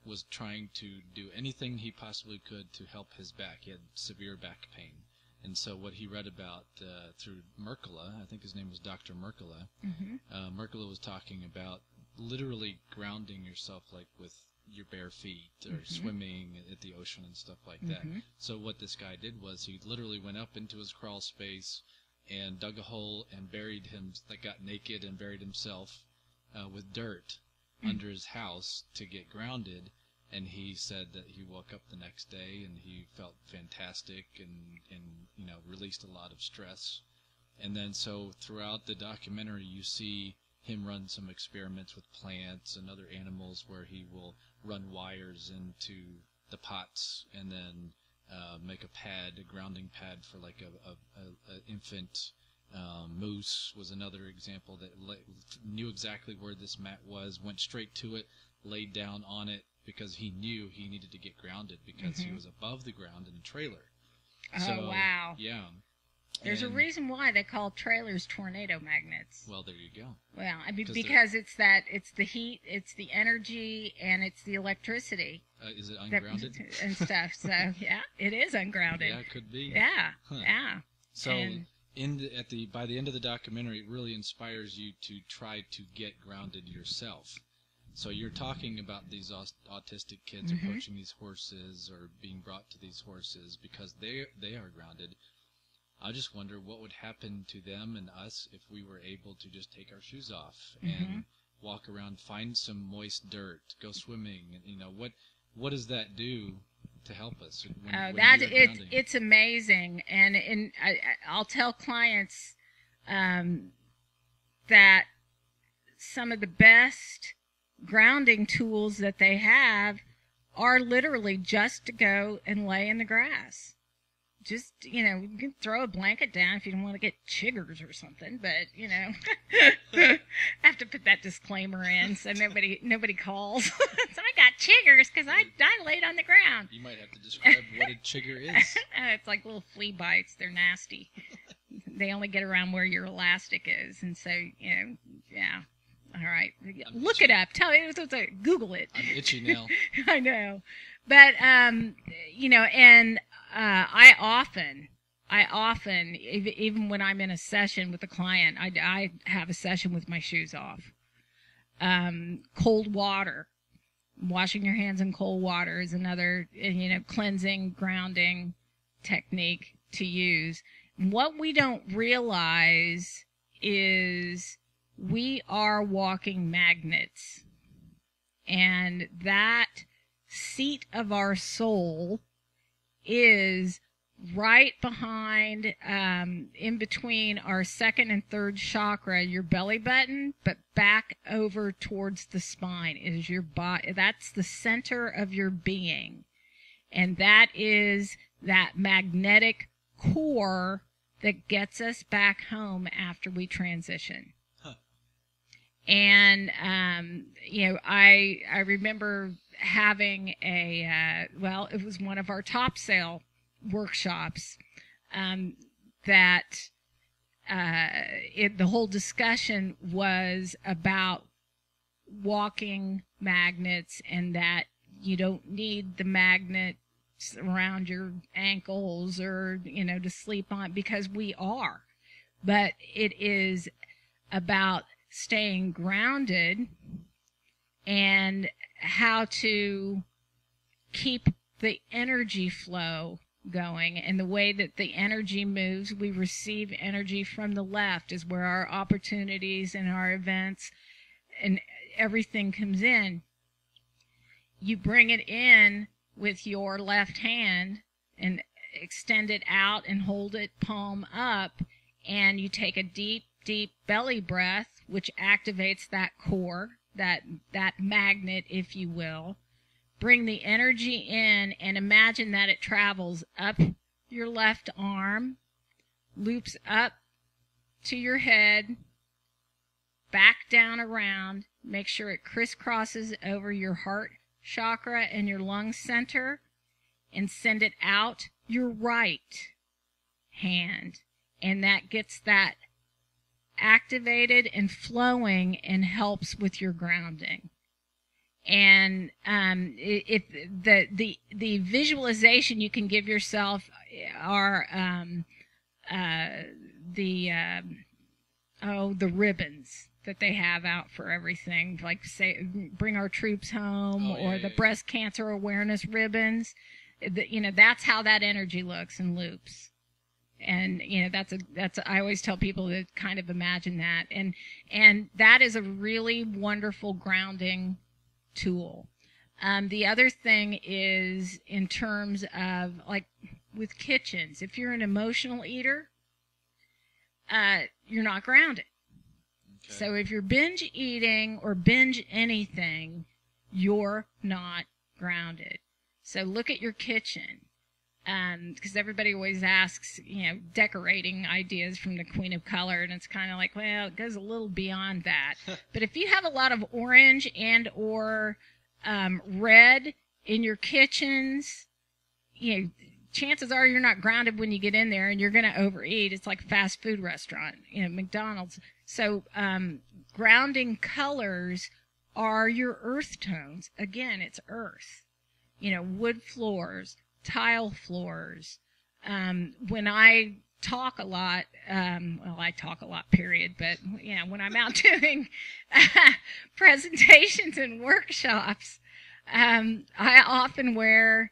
was trying to do anything he possibly could to help his back. He had severe back pain. And so what he read about through Merkala, I think his name was Dr. Merkala, Merkala was talking about literally grounding yourself, like with your bare feet or swimming at the ocean and stuff like that. So what this guy did was he literally went up into his crawl space and dug a hole and buried him, got naked and buried himself with dirt under his house to get grounded. And he said that he woke up the next day and he felt fantastic and released a lot of stress. And then so throughout the documentary you see him run some experiments with plants and other animals where he will run wires into the pots and then make a grounding pad for like a infant. Moose was another example that knew exactly where this mat was, went straight to it, laid down on it because he knew he needed to get grounded because he was above the ground in a trailer. Oh, wow. Yeah. There's a reason why they call trailers tornado magnets. Well, there you go. Well, I mean, because it's the heat, it's the energy, and it's the electricity. Is it ungrounded? And stuff. So, yeah, it is ungrounded. Yeah, it could be. Yeah, yeah. So, by the end of the documentary, it really inspires you to try to get grounded yourself. So you're talking about these autistic kids approaching these horses or being brought to these horses because they are grounded. I just wonder what would happen to them and us if we were able to just take our shoes off and walk around, find some moist dirt, go swimming, and what does that do to help us? It's amazing, and I'll tell clients that some of the best grounding tools that they have are literally just to go and lay in the grass. Just, you can throw a blanket down if you don't want to get chiggers or something, but, I have to put that disclaimer in so nobody calls. So I got chiggers because I laid on the ground. You might have to describe what a chigger is. It's like little flea bites. They're nasty. They only get around where your elastic is, and so, yeah. All right. Look it up. Google it. I'm itchy now. I know. But, and I often, even when I'm in a session with a client, I have a session with my shoes off. Cold water. Washing your hands in cold water is another, cleansing, grounding technique to use. What we don't realize is we are walking magnets. And that seat of our soul is right behind, in between our second and third chakra, your belly button, but back over towards the spine is your body. That's the center of your being. And that is that magnetic core that gets us back home after we transition. And, I remember having it was one of our top sale workshops, the whole discussion was about walking magnets, and that you don't need the magnets around your ankles or, to sleep on, because we are. But it is about staying grounded and how to keep the energy flow going. And the way that the energy moves, we receive energy from the left, is where our opportunities and our events and everything comes in. You bring it in with your left hand and extend it out and hold it palm up, and you take a deep belly breath, which activates that core, that magnet, if you will. Bring the energy in and imagine that it travels up your left arm, loops up to your head, back down around. Make sure it crisscrosses over your heart chakra and your lung center, and send it out your right hand. And that gets that activated and flowing and helps with your grounding. And the visualization you can give yourself are the ribbons that they have out for everything, like, say, Bring Our Troops Home, or the breast cancer awareness ribbons. That's how that energy looks and loops. And, I always tell people to kind of imagine that. And that is a really wonderful grounding tool. The other thing is, in terms of, like, with kitchens, if you're an emotional eater, you're not grounded. Okay. So if you're binge eating or binge anything, you're not grounded. So look at your kitchen. Because everybody always asks, decorating ideas from the Queen of Color, and it's kind of like, well, it goes a little beyond that. But if you have a lot of orange and or red in your kitchens, chances are you're not grounded when you get in there, and you're going to overeat. It's like a fast food restaurant, McDonald's. So grounding colors are your earth tones. Again, it's earth. Wood floors, tile floors. When I talk a lot, I talk a lot, period, but when I'm out doing presentations and workshops, I often wear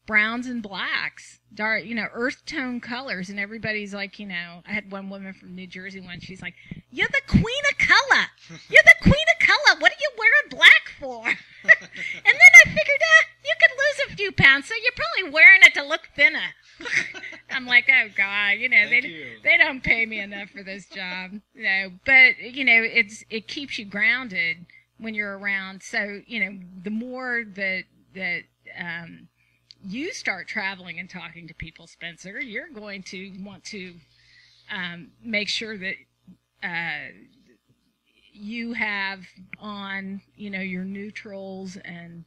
browns and blacks, dark, earth tone colors, and everybody's like, I had one woman from New Jersey once, she's like, "You're the queen of color. You're the queen of color. What are you wearing black for?" And then I figured, you could lose a few pounds, so you're probably wearing it to look thinner. I'm like, oh God, they don't pay me enough for this job, but it keeps you grounded when you're around. So, the more that you start traveling and talking to people, Spencer, you're going to want to make sure that you have on, your neutrals and,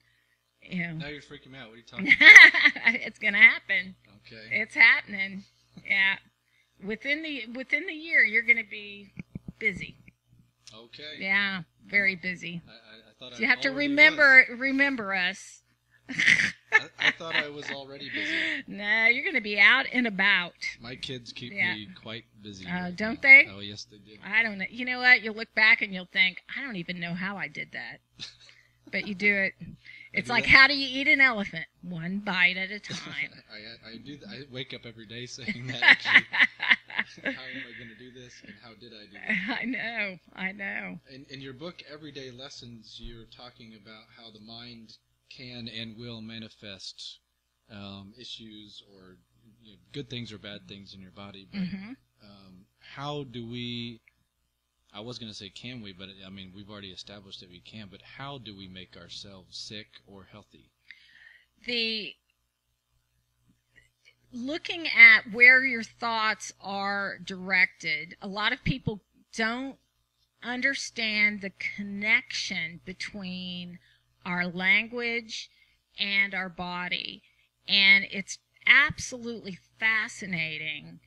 Now you're freaking me out. What are you talking about? It's going to happen. Okay. It's happening. Yeah. Within the year, you're going to be busy. Okay. Yeah, very busy. I thought You have to remember us. I thought I was already busy. No, you're going to be out and about. My kids keep me quite busy. Don't they? Oh, yes, they do. I don't know. You know what? You'll look back and you'll think, I don't even know how I did that. But you do it. It's like, how do you eat an elephant? One bite at a time. I do. I wake up every day saying that. Actually. How am I going to do this, and how did I do that? I know. In your book, Everyday Lessons, you're talking about how the mind can and will manifest issues or good things or bad things in your body. But how do we? I was going to say can we, but I mean we've already established that we can. But how do we make ourselves sick or healthy? Looking at where your thoughts are directed, a lot of people don't understand the connection between our language and our body. And it's absolutely fascinating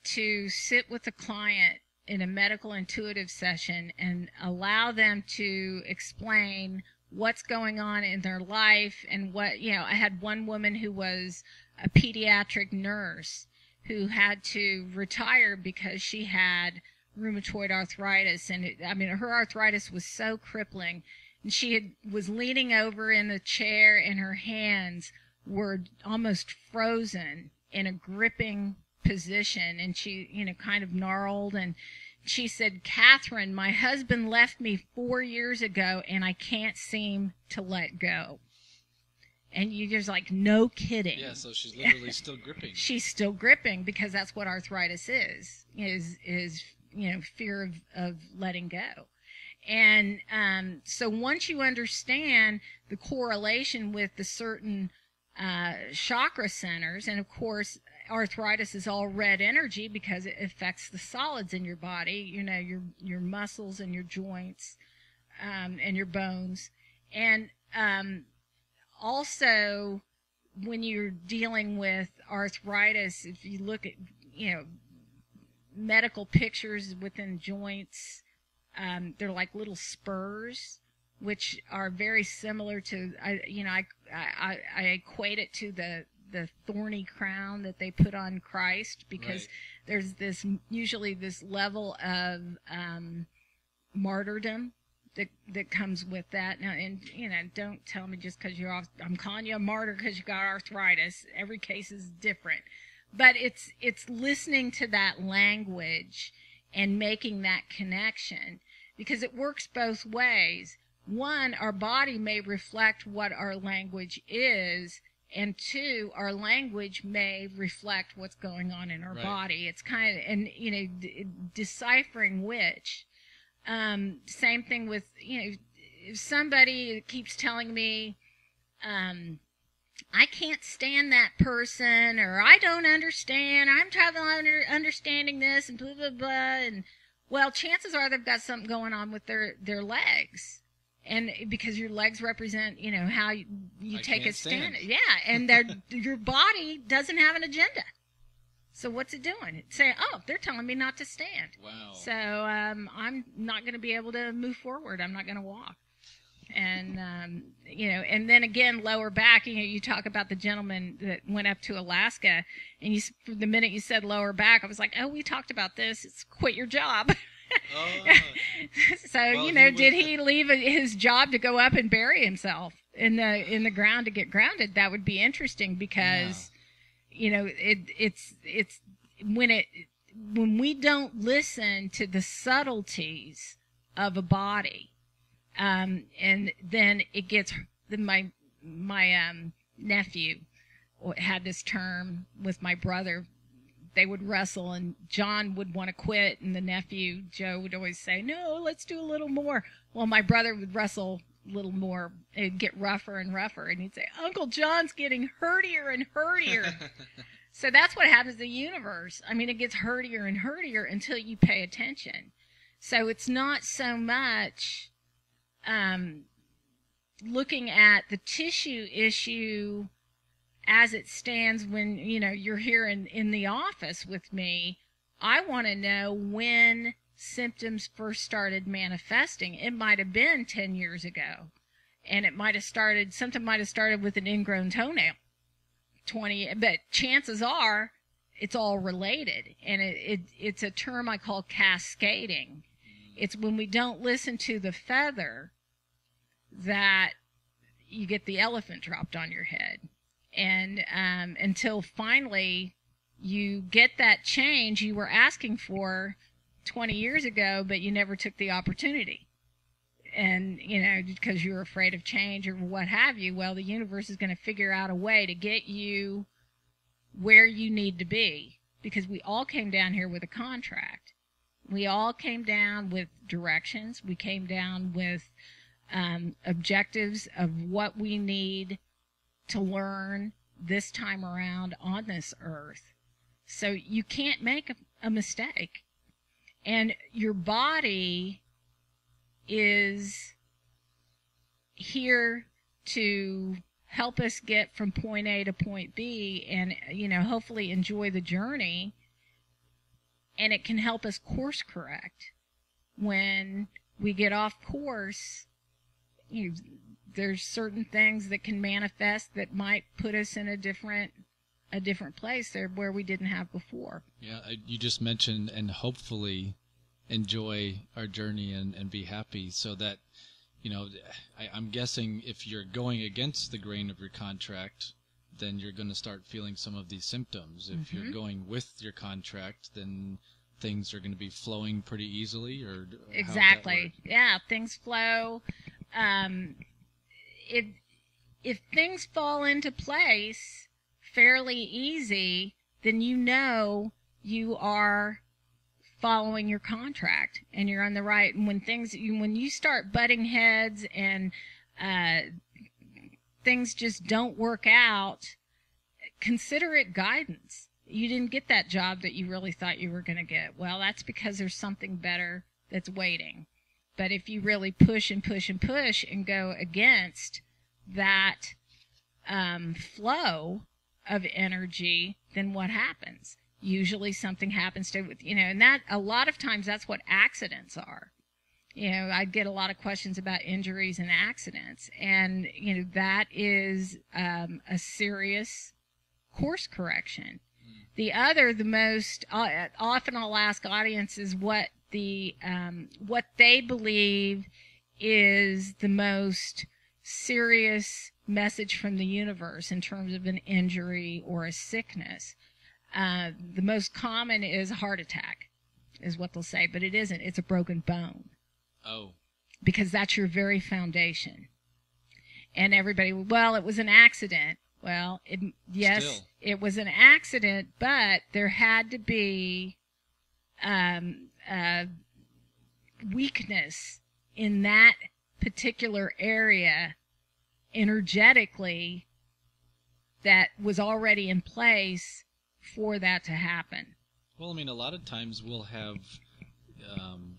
to sit with a client in a medical intuitive session and allow them to explain what's going on in their life and what, I had one woman who was a pediatric nurse who had to retire because she had rheumatoid arthritis. And her arthritis was so crippling. And she was leaning over in the chair and her hands were almost frozen in a gripping position. And she, kind of gnarled. And she said, Katherine, my husband left me 4 years ago and I can't seem to let go. And you're just like, no kidding. Yeah, so she's literally still gripping. She's still gripping because that's what arthritis is fear of letting go. And so once you understand the correlation with the certain chakra centers, and of course arthritis is all red energy because it affects the solids in your body, your muscles and your joints and your bones. And also, when you're dealing with arthritis, if you look at, medical pictures within joints, they're like little spurs, which are very similar to, I equate it to the thorny crown that they put on Christ, because there's usually this level of martyrdom that comes with that. Now, and don't tell me just because I'm calling you a martyr because you got arthritis. Every case is different, but it's listening to that language and making that connection, because it works both ways. One, our body may reflect what our language is, and two, our language may reflect what's going on in our body. It's kind of, and deciphering which. Same thing with, if somebody keeps telling me, I can't stand that person, or I don't understand, I'm traveling understanding this, and blah, blah, blah. And, well, chances are they've got something going on with their legs. And because your legs represent, how you take a stand. Yeah, and your body doesn't have an agenda. So what's it doing? It's saying, oh, they're telling me not to stand. Wow. So I'm not going to be able to move forward. I'm not going to walk. And, and then again, lower back, you talk about the gentleman that went up to Alaska, and the minute you said lower back, I was like, oh, we talked about this. It's quit your job. Oh. So, did he leave his job to go up and bury himself in the ground to get grounded? That would be interesting, because, it's when we don't listen to the subtleties of a body, and then it gets, my nephew had this term with my brother they would wrestle, and John would want to quit, and the nephew, Joe, would always say, no, let's do a little more. Well, my brother would wrestle a little more. It'd get rougher and rougher, and he'd say, Uncle John's getting hurtier and hurtier. So that's what happens in the universe. I mean, it gets hurtier and hurtier until you pay attention. So it's not so much looking at the tissue issue as it stands when, you're here in the office with me. I want to know when symptoms first started manifesting. It might have been 10 years ago, and something might have started with an ingrown toenail. 20, but chances are it's all related, and it's a term I call cascading. It's when we don't listen to the feather that you get the elephant dropped on your head. And until finally you get that change you were asking for 20 years ago, but you never took the opportunity. And, because you're afraid of change or what have you, well, the universe is going to figure out a way to get you where you need to be, because we all came down here with a contract. We all came down with directions. We came down with objectives of what we need to learn this time around on this earth. So you can't make a mistake. And your body is here to help us get from point A to point B and, hopefully enjoy the journey. And it can help us course correct. When we get off course, there's certain things that can manifest that might put us in a different place there where we didn't have before. Yeah, you just mentioned, and hopefully enjoy our journey and be happy, so that, I'm guessing if you're going against the grain of your contract, then you're going to start feeling some of these symptoms. If you're going with your contract, then things are going to be flowing pretty easily, or exactly. Yeah, things flow. If things fall into place fairly easy, then you are following your contract and you're on the right. And when you start butting heads and things just don't work out, consider it guidance. You didn't get that job that you really thought you were going to get. Well, that's because there's something better that's waiting. But if you really push and push and push and go against that flow of energy, then what happens? Usually something happens to, and that a lot of times that's what accidents are. I get a lot of questions about injuries and accidents, and that is a serious course correction. The most often I'll ask audiences what they believe is the most serious message from the universe in terms of an injury or a sickness. The most common is a heart attack, is what they'll say, but it isn't. It's a broken bone. Oh. Because that's your very foundation. And everybody, well, it was an accident. Well, yes, it was an accident, but there had to be weakness in that particular area energetically that was already in place for that to happen. Well, a lot of times we'll have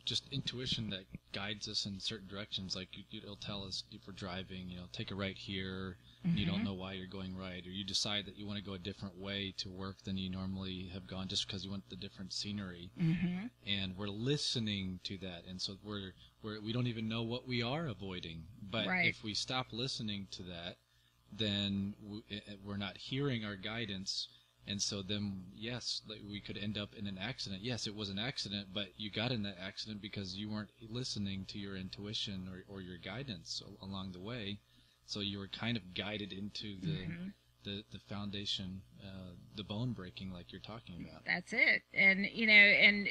just intuition that guides us in certain directions. Like it'll tell us if we're driving, take a right here. You don't know why you're going right, or you decide that you want to go a different way to work than you normally have gone just because you want the different scenery. And we're listening to that, and so we don't even know what we are avoiding. But if we stop listening to that, then we're not hearing our guidance. And so then, yes, we could end up in an accident. Yes, it was an accident, but you got in that accident because you weren't listening to your intuition or your guidance along the way. So you were kind of guided into the foundation, the bone breaking, like you're talking about. That's it. And, and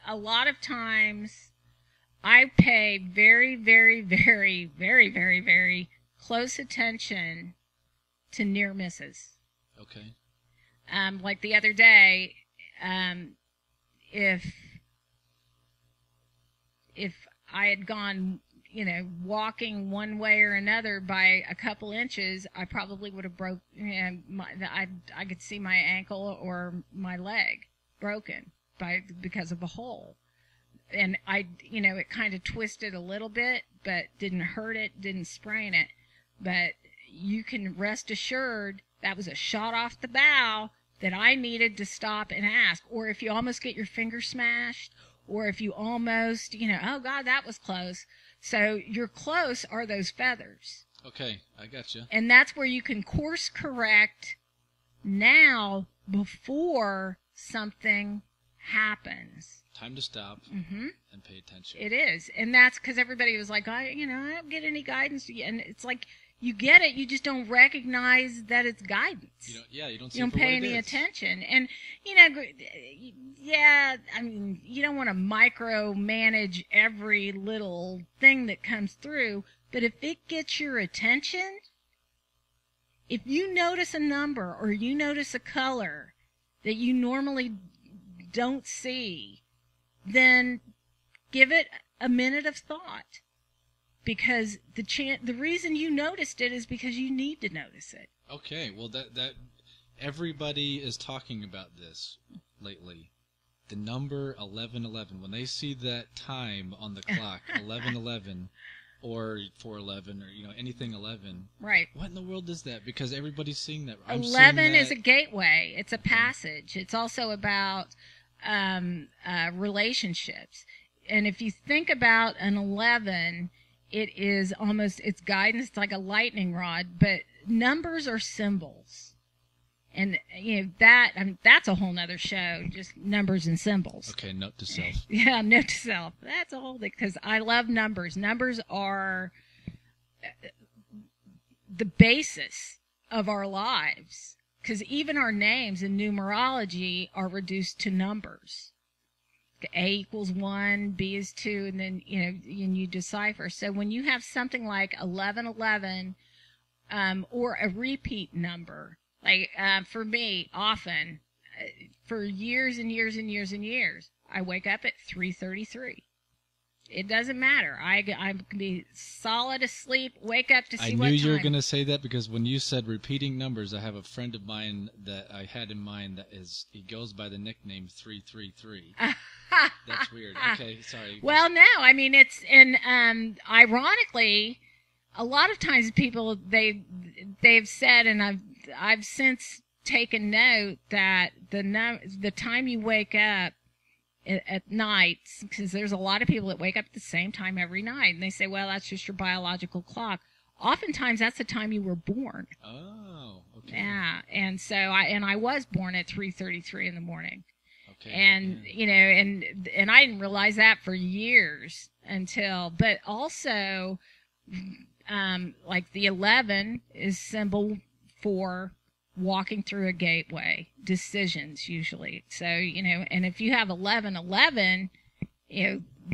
a lot of times I pay very, very, very, very, very, very close attention to near misses. Okay. Like the other day, if I had gone, walking one way or another by a couple inches, I probably would have broke. I could see my ankle or my leg broken because of a hole, and it kind of twisted a little bit, but didn't hurt it, didn't sprain it. But you can rest assured that was a shot off the bow that I needed to stop and ask. Or if you almost get your finger smashed, or if you almost, oh God, that was close. So your close are those feathers. Okay, I got you. And that's where you can course correct now before something happens. Time to stop and pay attention. It is. And that's because everybody was like, I don't get any guidance. And it's like, you get it, you just don't recognize that it's guidance. You don't see you don't pay any attention. And, you don't want to micromanage every little thing that comes through, but if it gets your attention, if you notice a number or you notice a color that you normally don't see, then give it a minute of thought. Because the reason you noticed it is because you need to notice it. Okay, well that everybody is talking about this lately. The number 1111. When they see that time on the clock, 1111, or 411, or anything 11. Right. What in the world is that? Because everybody's seeing that. 11 is a gateway. It's a passage. It's also about relationships. And if you think about an 11. It's guidance. It's like a lightning rod, but numbers are symbols. And, that's a whole nother show, just numbers and symbols. Okay, note to self. Yeah, note to self. That's a whole thing, because I love numbers. Numbers are the basis of our lives, because even our names in numerology are reduced to numbers. A equals 1, B is 2, and then, and you decipher. So when you have something like 1111, or a repeat number, like for me, often, for years and years and years and years, I wake up at 3:33. It doesn't matter. I can be solid asleep, wake up to see what time. I knew you were going to say that, because when you said repeating numbers, I have a friend of mine that I had in mind he goes by the nickname 333. That's weird. Okay, sorry. Well, no, it's, and ironically, a lot of times people, they've said, and I've since taken note that the time you wake up at night, because there's a lot of people that wake up at the same time every night, and they say, well, that's just your biological clock. Oftentimes, that's the time you were born. Oh, okay. Yeah, and so I was born at 3:33 in the morning. Okay. And, and I didn't realize that for years but also, like the 11 is symbol for walking through a gateway, decisions usually. So, and if you have 1111,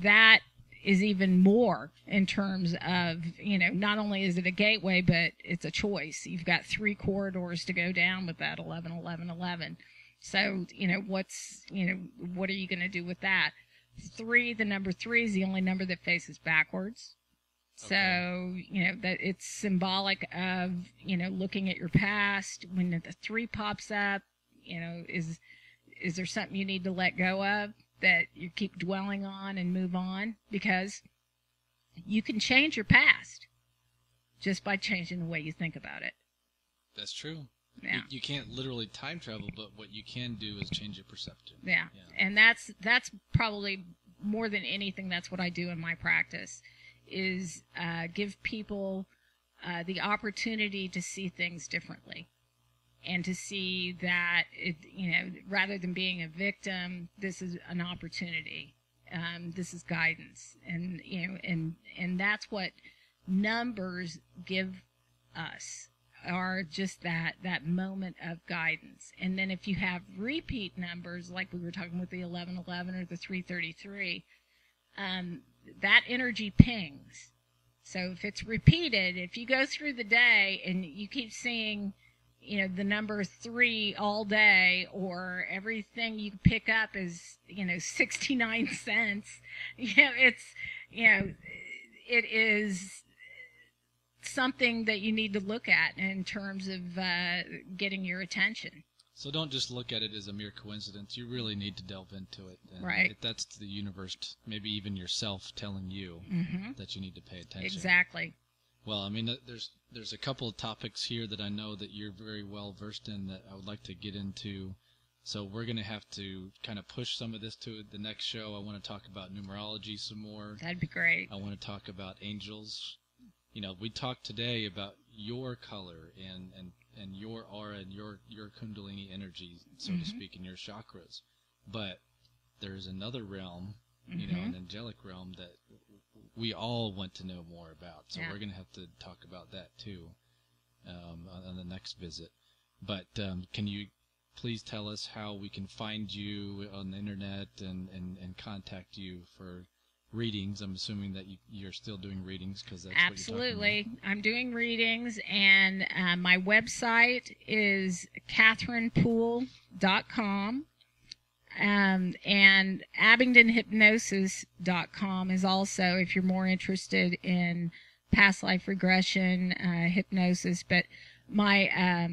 that is even more in terms of, not only is it a gateway, but it's a choice. You've got 3 corridors to go down with that 111111. So, what are you going to do with that? The number 3 is the only number that faces backwards. So, that it's symbolic of, looking at your past. When the 3 pops up, is there something you need to let go of that you keep dwelling on and move on? Because you can change your past just by changing the way you think about it. That's true. Yeah. You can't literally time travel, but what you can do is change your perception. Yeah. And that's probably more than anything, that's what I do in my practice, is give people the opportunity to see things differently, and to see that rather than being a victim, this is an opportunity. This is guidance, and and that's what numbers give us, are just that moment of guidance. And then if you have repeat numbers, like we were talking with the 1111 or the 333, that energy pings. So if it's repeated, if you go through the day and you keep seeing, the number 3 all day, or everything you pick up is 69 cents. It's it is something that you need to look at in terms of getting your attention. So don't just look at it as a mere coincidence. You really need to delve into it. And right. That's the universe, maybe even yourself, telling you that you need to pay attention. Exactly. Well, I mean, there's a couple of topics here that I know that you're very well versed in that I would like to get into. So we're going to have to kind of push some of this to the next show. I want to talk about numerology some more. That'd be great. I want to talk about angels. We talked today about your color and your aura and your kundalini energy, so to speak, and your chakras. But there's another realm, an angelic realm that we all want to know more about. So we're going to have to talk about that too on the next visit. But can you please tell us how we can find you on the internet and contact you for readings? I'm assuming that you're still doing readings, because that's absolutely what you're talking about. I'm doing readings, and my website is catherinepoole.com, and abingdonhypnosis.com is also, if you're more interested in past life regression, hypnosis. But my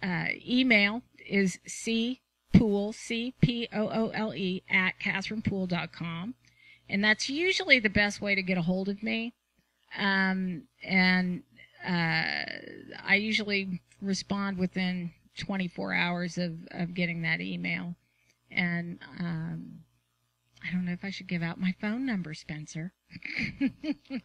email is cpoole, CPOOLE, at catherinepoole.com. And that's usually the best way to get a hold of me. I usually respond within 24 hours of getting that email. And I don't know if I should give out my phone number, Spencer.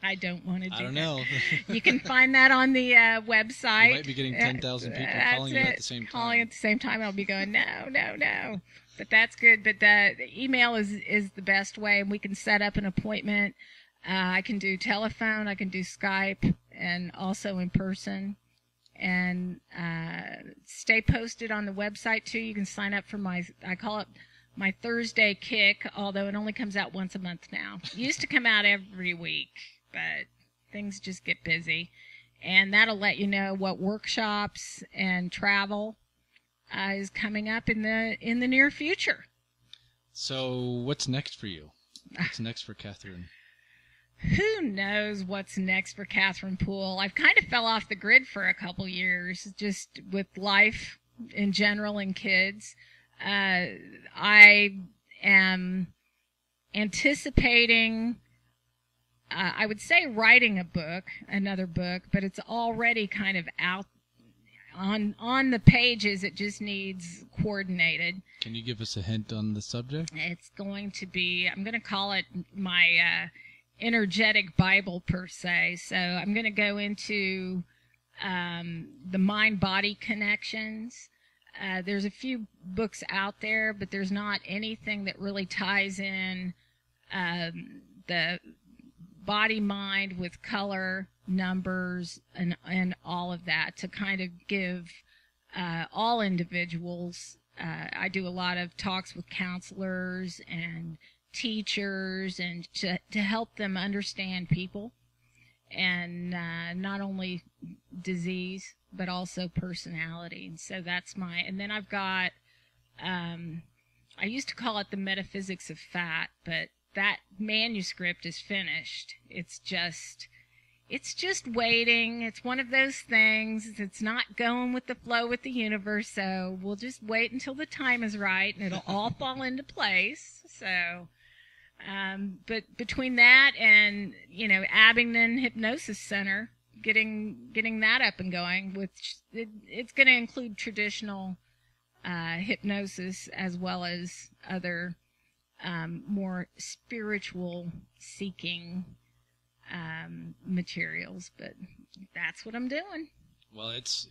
I don't want to do that. I don't know. You can find that on the website. You might be getting 10,000 people calling you at the same time. Calling at the same time. I'll be going, no. But that's good. But the email is the best way, and we can set up an appointment. I can do telephone, I can do Skype, and also in person. And stay posted on the website too. You can sign up for I call it my Thursday kick, although it only comes out once a month now. It used to come out every week, but things just get busy. And that'll let you know what workshops and travel is coming up in the near future. So what's next for you? What's next for Katherine? Who knows what's next for Catherine Poole? I've kind of fell off the grid for a couple years, just with life in general and kids. I am anticipating, I would say writing another book, but it's already kind of out on the pages. It just needs coordinated. Can you give us a hint on the subject? It's going to be, I'm going to call it my energetic Bible per se. So I'm going to go into the mind-body connections. There's a few books out there, but there's not anything that really ties in the body-mind with color, numbers, and all of that to kind of give all individuals. I do a lot of talks with counselors and teachers, and to help them understand people, and not only disease but also personality. And so that's and then I've got I used to call it the Metaphysics of Fat, but that manuscript is finished. It's just waiting. It's one of those things. It's not going with the flow with the universe, so we'll just wait until the time is right, and it'll all fall into place. So but between that and Abingdon Hypnosis Center, getting that up and going, which it's going to include traditional hypnosis as well as other more spiritual seeking materials. But that's what I'm doing. Well, it's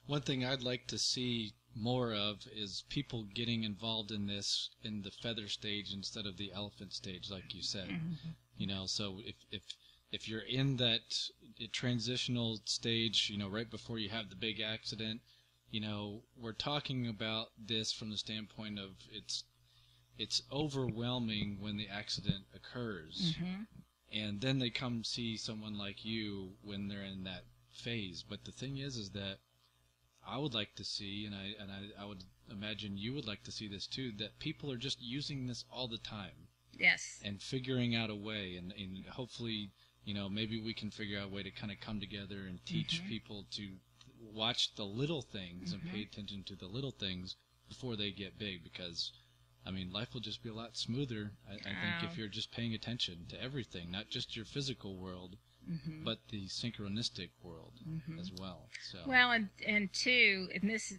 one thing I'd like to see more of is people getting involved in this in the feather stage instead of the elephant stage, like you said. Mm-hmm. So if you're in that transitional stage, right before you have the big accident, we're talking about this from the standpoint of it's overwhelming when the accident occurs. Mm-hmm. And then they come see someone like you when they're in that phase. But the thing is that I would like to see, and I would imagine you would like to see this too, that people are just using this all the time. Yes. And figuring out a way, and hopefully, maybe we can figure out a way to kind of come together and teach people to watch the little things and pay attention to the little things before they get big, because, I mean, life will just be a lot smoother, I think, if you're just paying attention to everything, not just your physical world, but the synchronistic world as well. So. Well, and two, and this,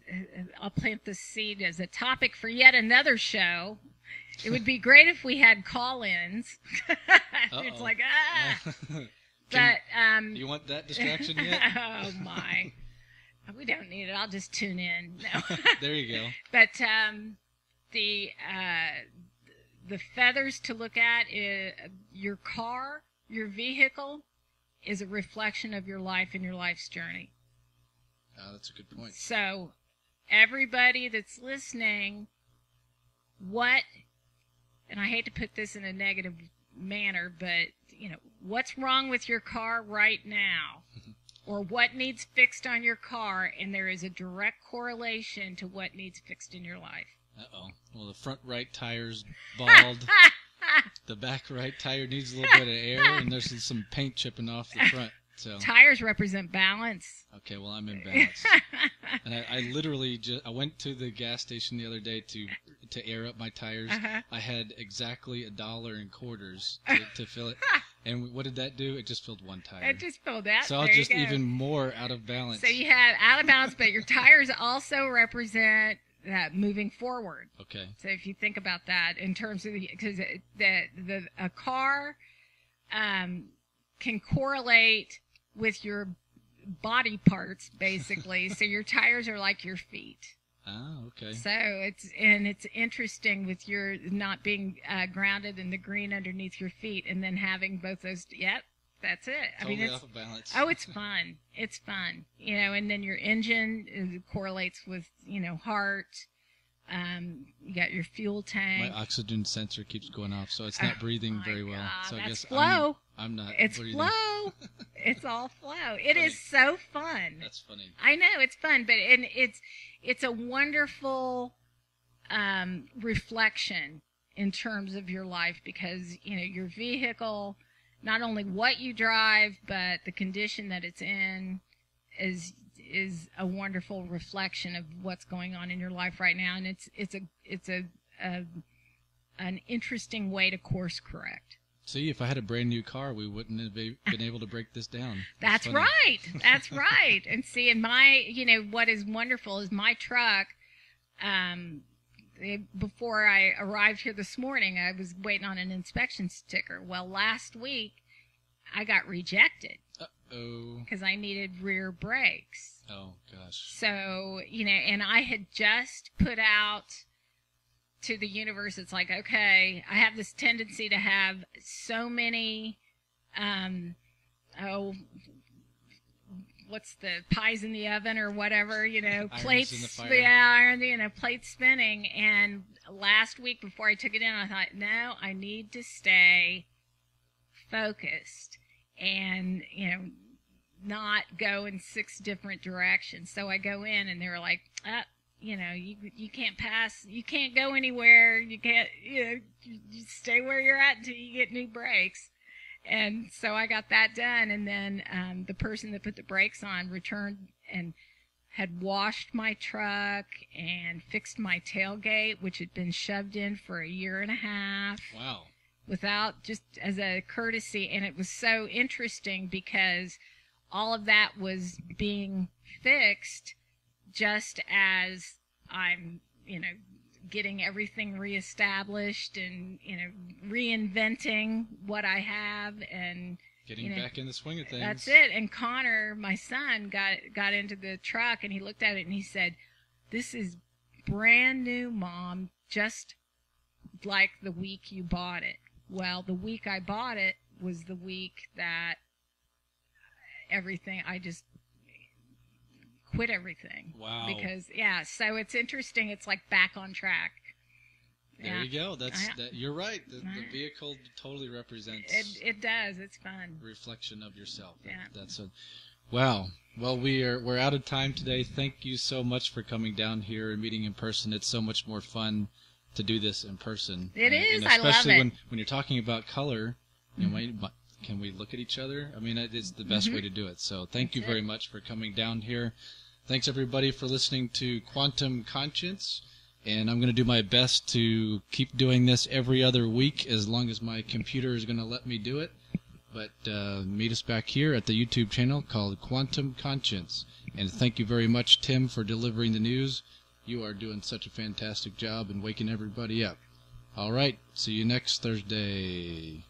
I'll plant this seed as a topic for yet another show. It would be great if we had call-ins. It's like, but you want that distraction yet? Oh my, we don't need it. I'll just tune in. No. There you go. But the feathers to look at is your car, your vehicle, is a reflection of your life and your life's journey. That's a good point. So, everybody that's listening, and I hate to put this in a negative manner, but, what's wrong with your car right now? Or what needs fixed on your car, and there is a direct correlation to what needs fixed in your life. Uh-oh. Well, the front right tire's bald. The back right tire needs a little bit of air, and there's some paint chipping off the front. So tires represent balance. Okay, well, I'm in balance. And I literally I went to the gas station the other day to air up my tires. I had exactly $1 in quarters to fill it. And what did that do? It just filled one tire. It just filled that. So I was just even more out of balance. So you have out of balance, but your tires also represent that moving forward. Okay. So if you think about that in terms of because a car can correlate with your body parts basically. So your tires are like your feet. Oh, okay. So it's interesting with your not being grounded in the green underneath your feet, and then having both those. Yep. That's it. Totally I mean, it's off of balance. Oh, it's fun. It's fun. And then your engine correlates with, heart. You got your fuel tank. My oxygen sensor keeps going off, so it's not breathing very well. God, So I guess flow. I'm not It's breathing. flow. It's all flow. It is so fun. That's funny. I know it's fun, but it's a wonderful reflection in terms of your life, because your vehicle, not only what you drive, but the condition that it's in is a wonderful reflection of what's going on in your life right now, and it's an interesting way to course correct. See, if I had a brand new car, we wouldn't have been able to break this down. That's right. That's right. And see, in my, what is wonderful is my truck. Before I arrived here this morning, I was waiting on an inspection sticker. Well, last week I got rejected. Uh-oh. Because I needed rear brakes. Oh, gosh. So, and I had just put out to the universe, it's like, okay, I have this tendency to have so many, what's the pies in the oven or whatever, plates, in the fire. Yeah, plates spinning. And last week before I took it in, I thought, no, I need to stay focused and, not go in 6 different directions. So I go in and they're like, you can't pass, you can't go anywhere, you can't, you stay where you're at until you get new brakes. And so I got that done, and then the person that put the brakes on returned and had washed my truck and fixed my tailgate, which had been shoved in for a year and a half. Wow. Without, just as a courtesy. And it was so interesting because all of that was being fixed just as I'm, getting everything reestablished and, reinventing what I have and getting back in the swing of things. That's it. And Connor, my son, got into the truck and he looked at it and he said, "This is brand new, Mom, just like the week you bought it." Well, the week I bought it was the week that I just quit everything. Wow. Because, so it's interesting. It's like back on track. There you go. You're right. The vehicle totally represents. It does. It's fun. Reflection of yourself. Yeah. That's a. Wow. Well, we're out of time today. Thank you so much for coming down here and meeting in person. It's so much more fun to do this in person. It is. And I love especially it. when you're talking about color, you know, can we look at each other? I mean, it is the best way to do it. So thank you very much for coming down here. Thanks, everybody, for listening to Quantum Conscience. And I'm going to do my best to keep doing this every other week as long as my computer is going to let me do it. But meet us back here at the YouTube channel called Quantum Conscience. And thank you very much, Tim, for delivering the news. You are doing such a fantastic job and waking everybody up. All right, see you next Thursday.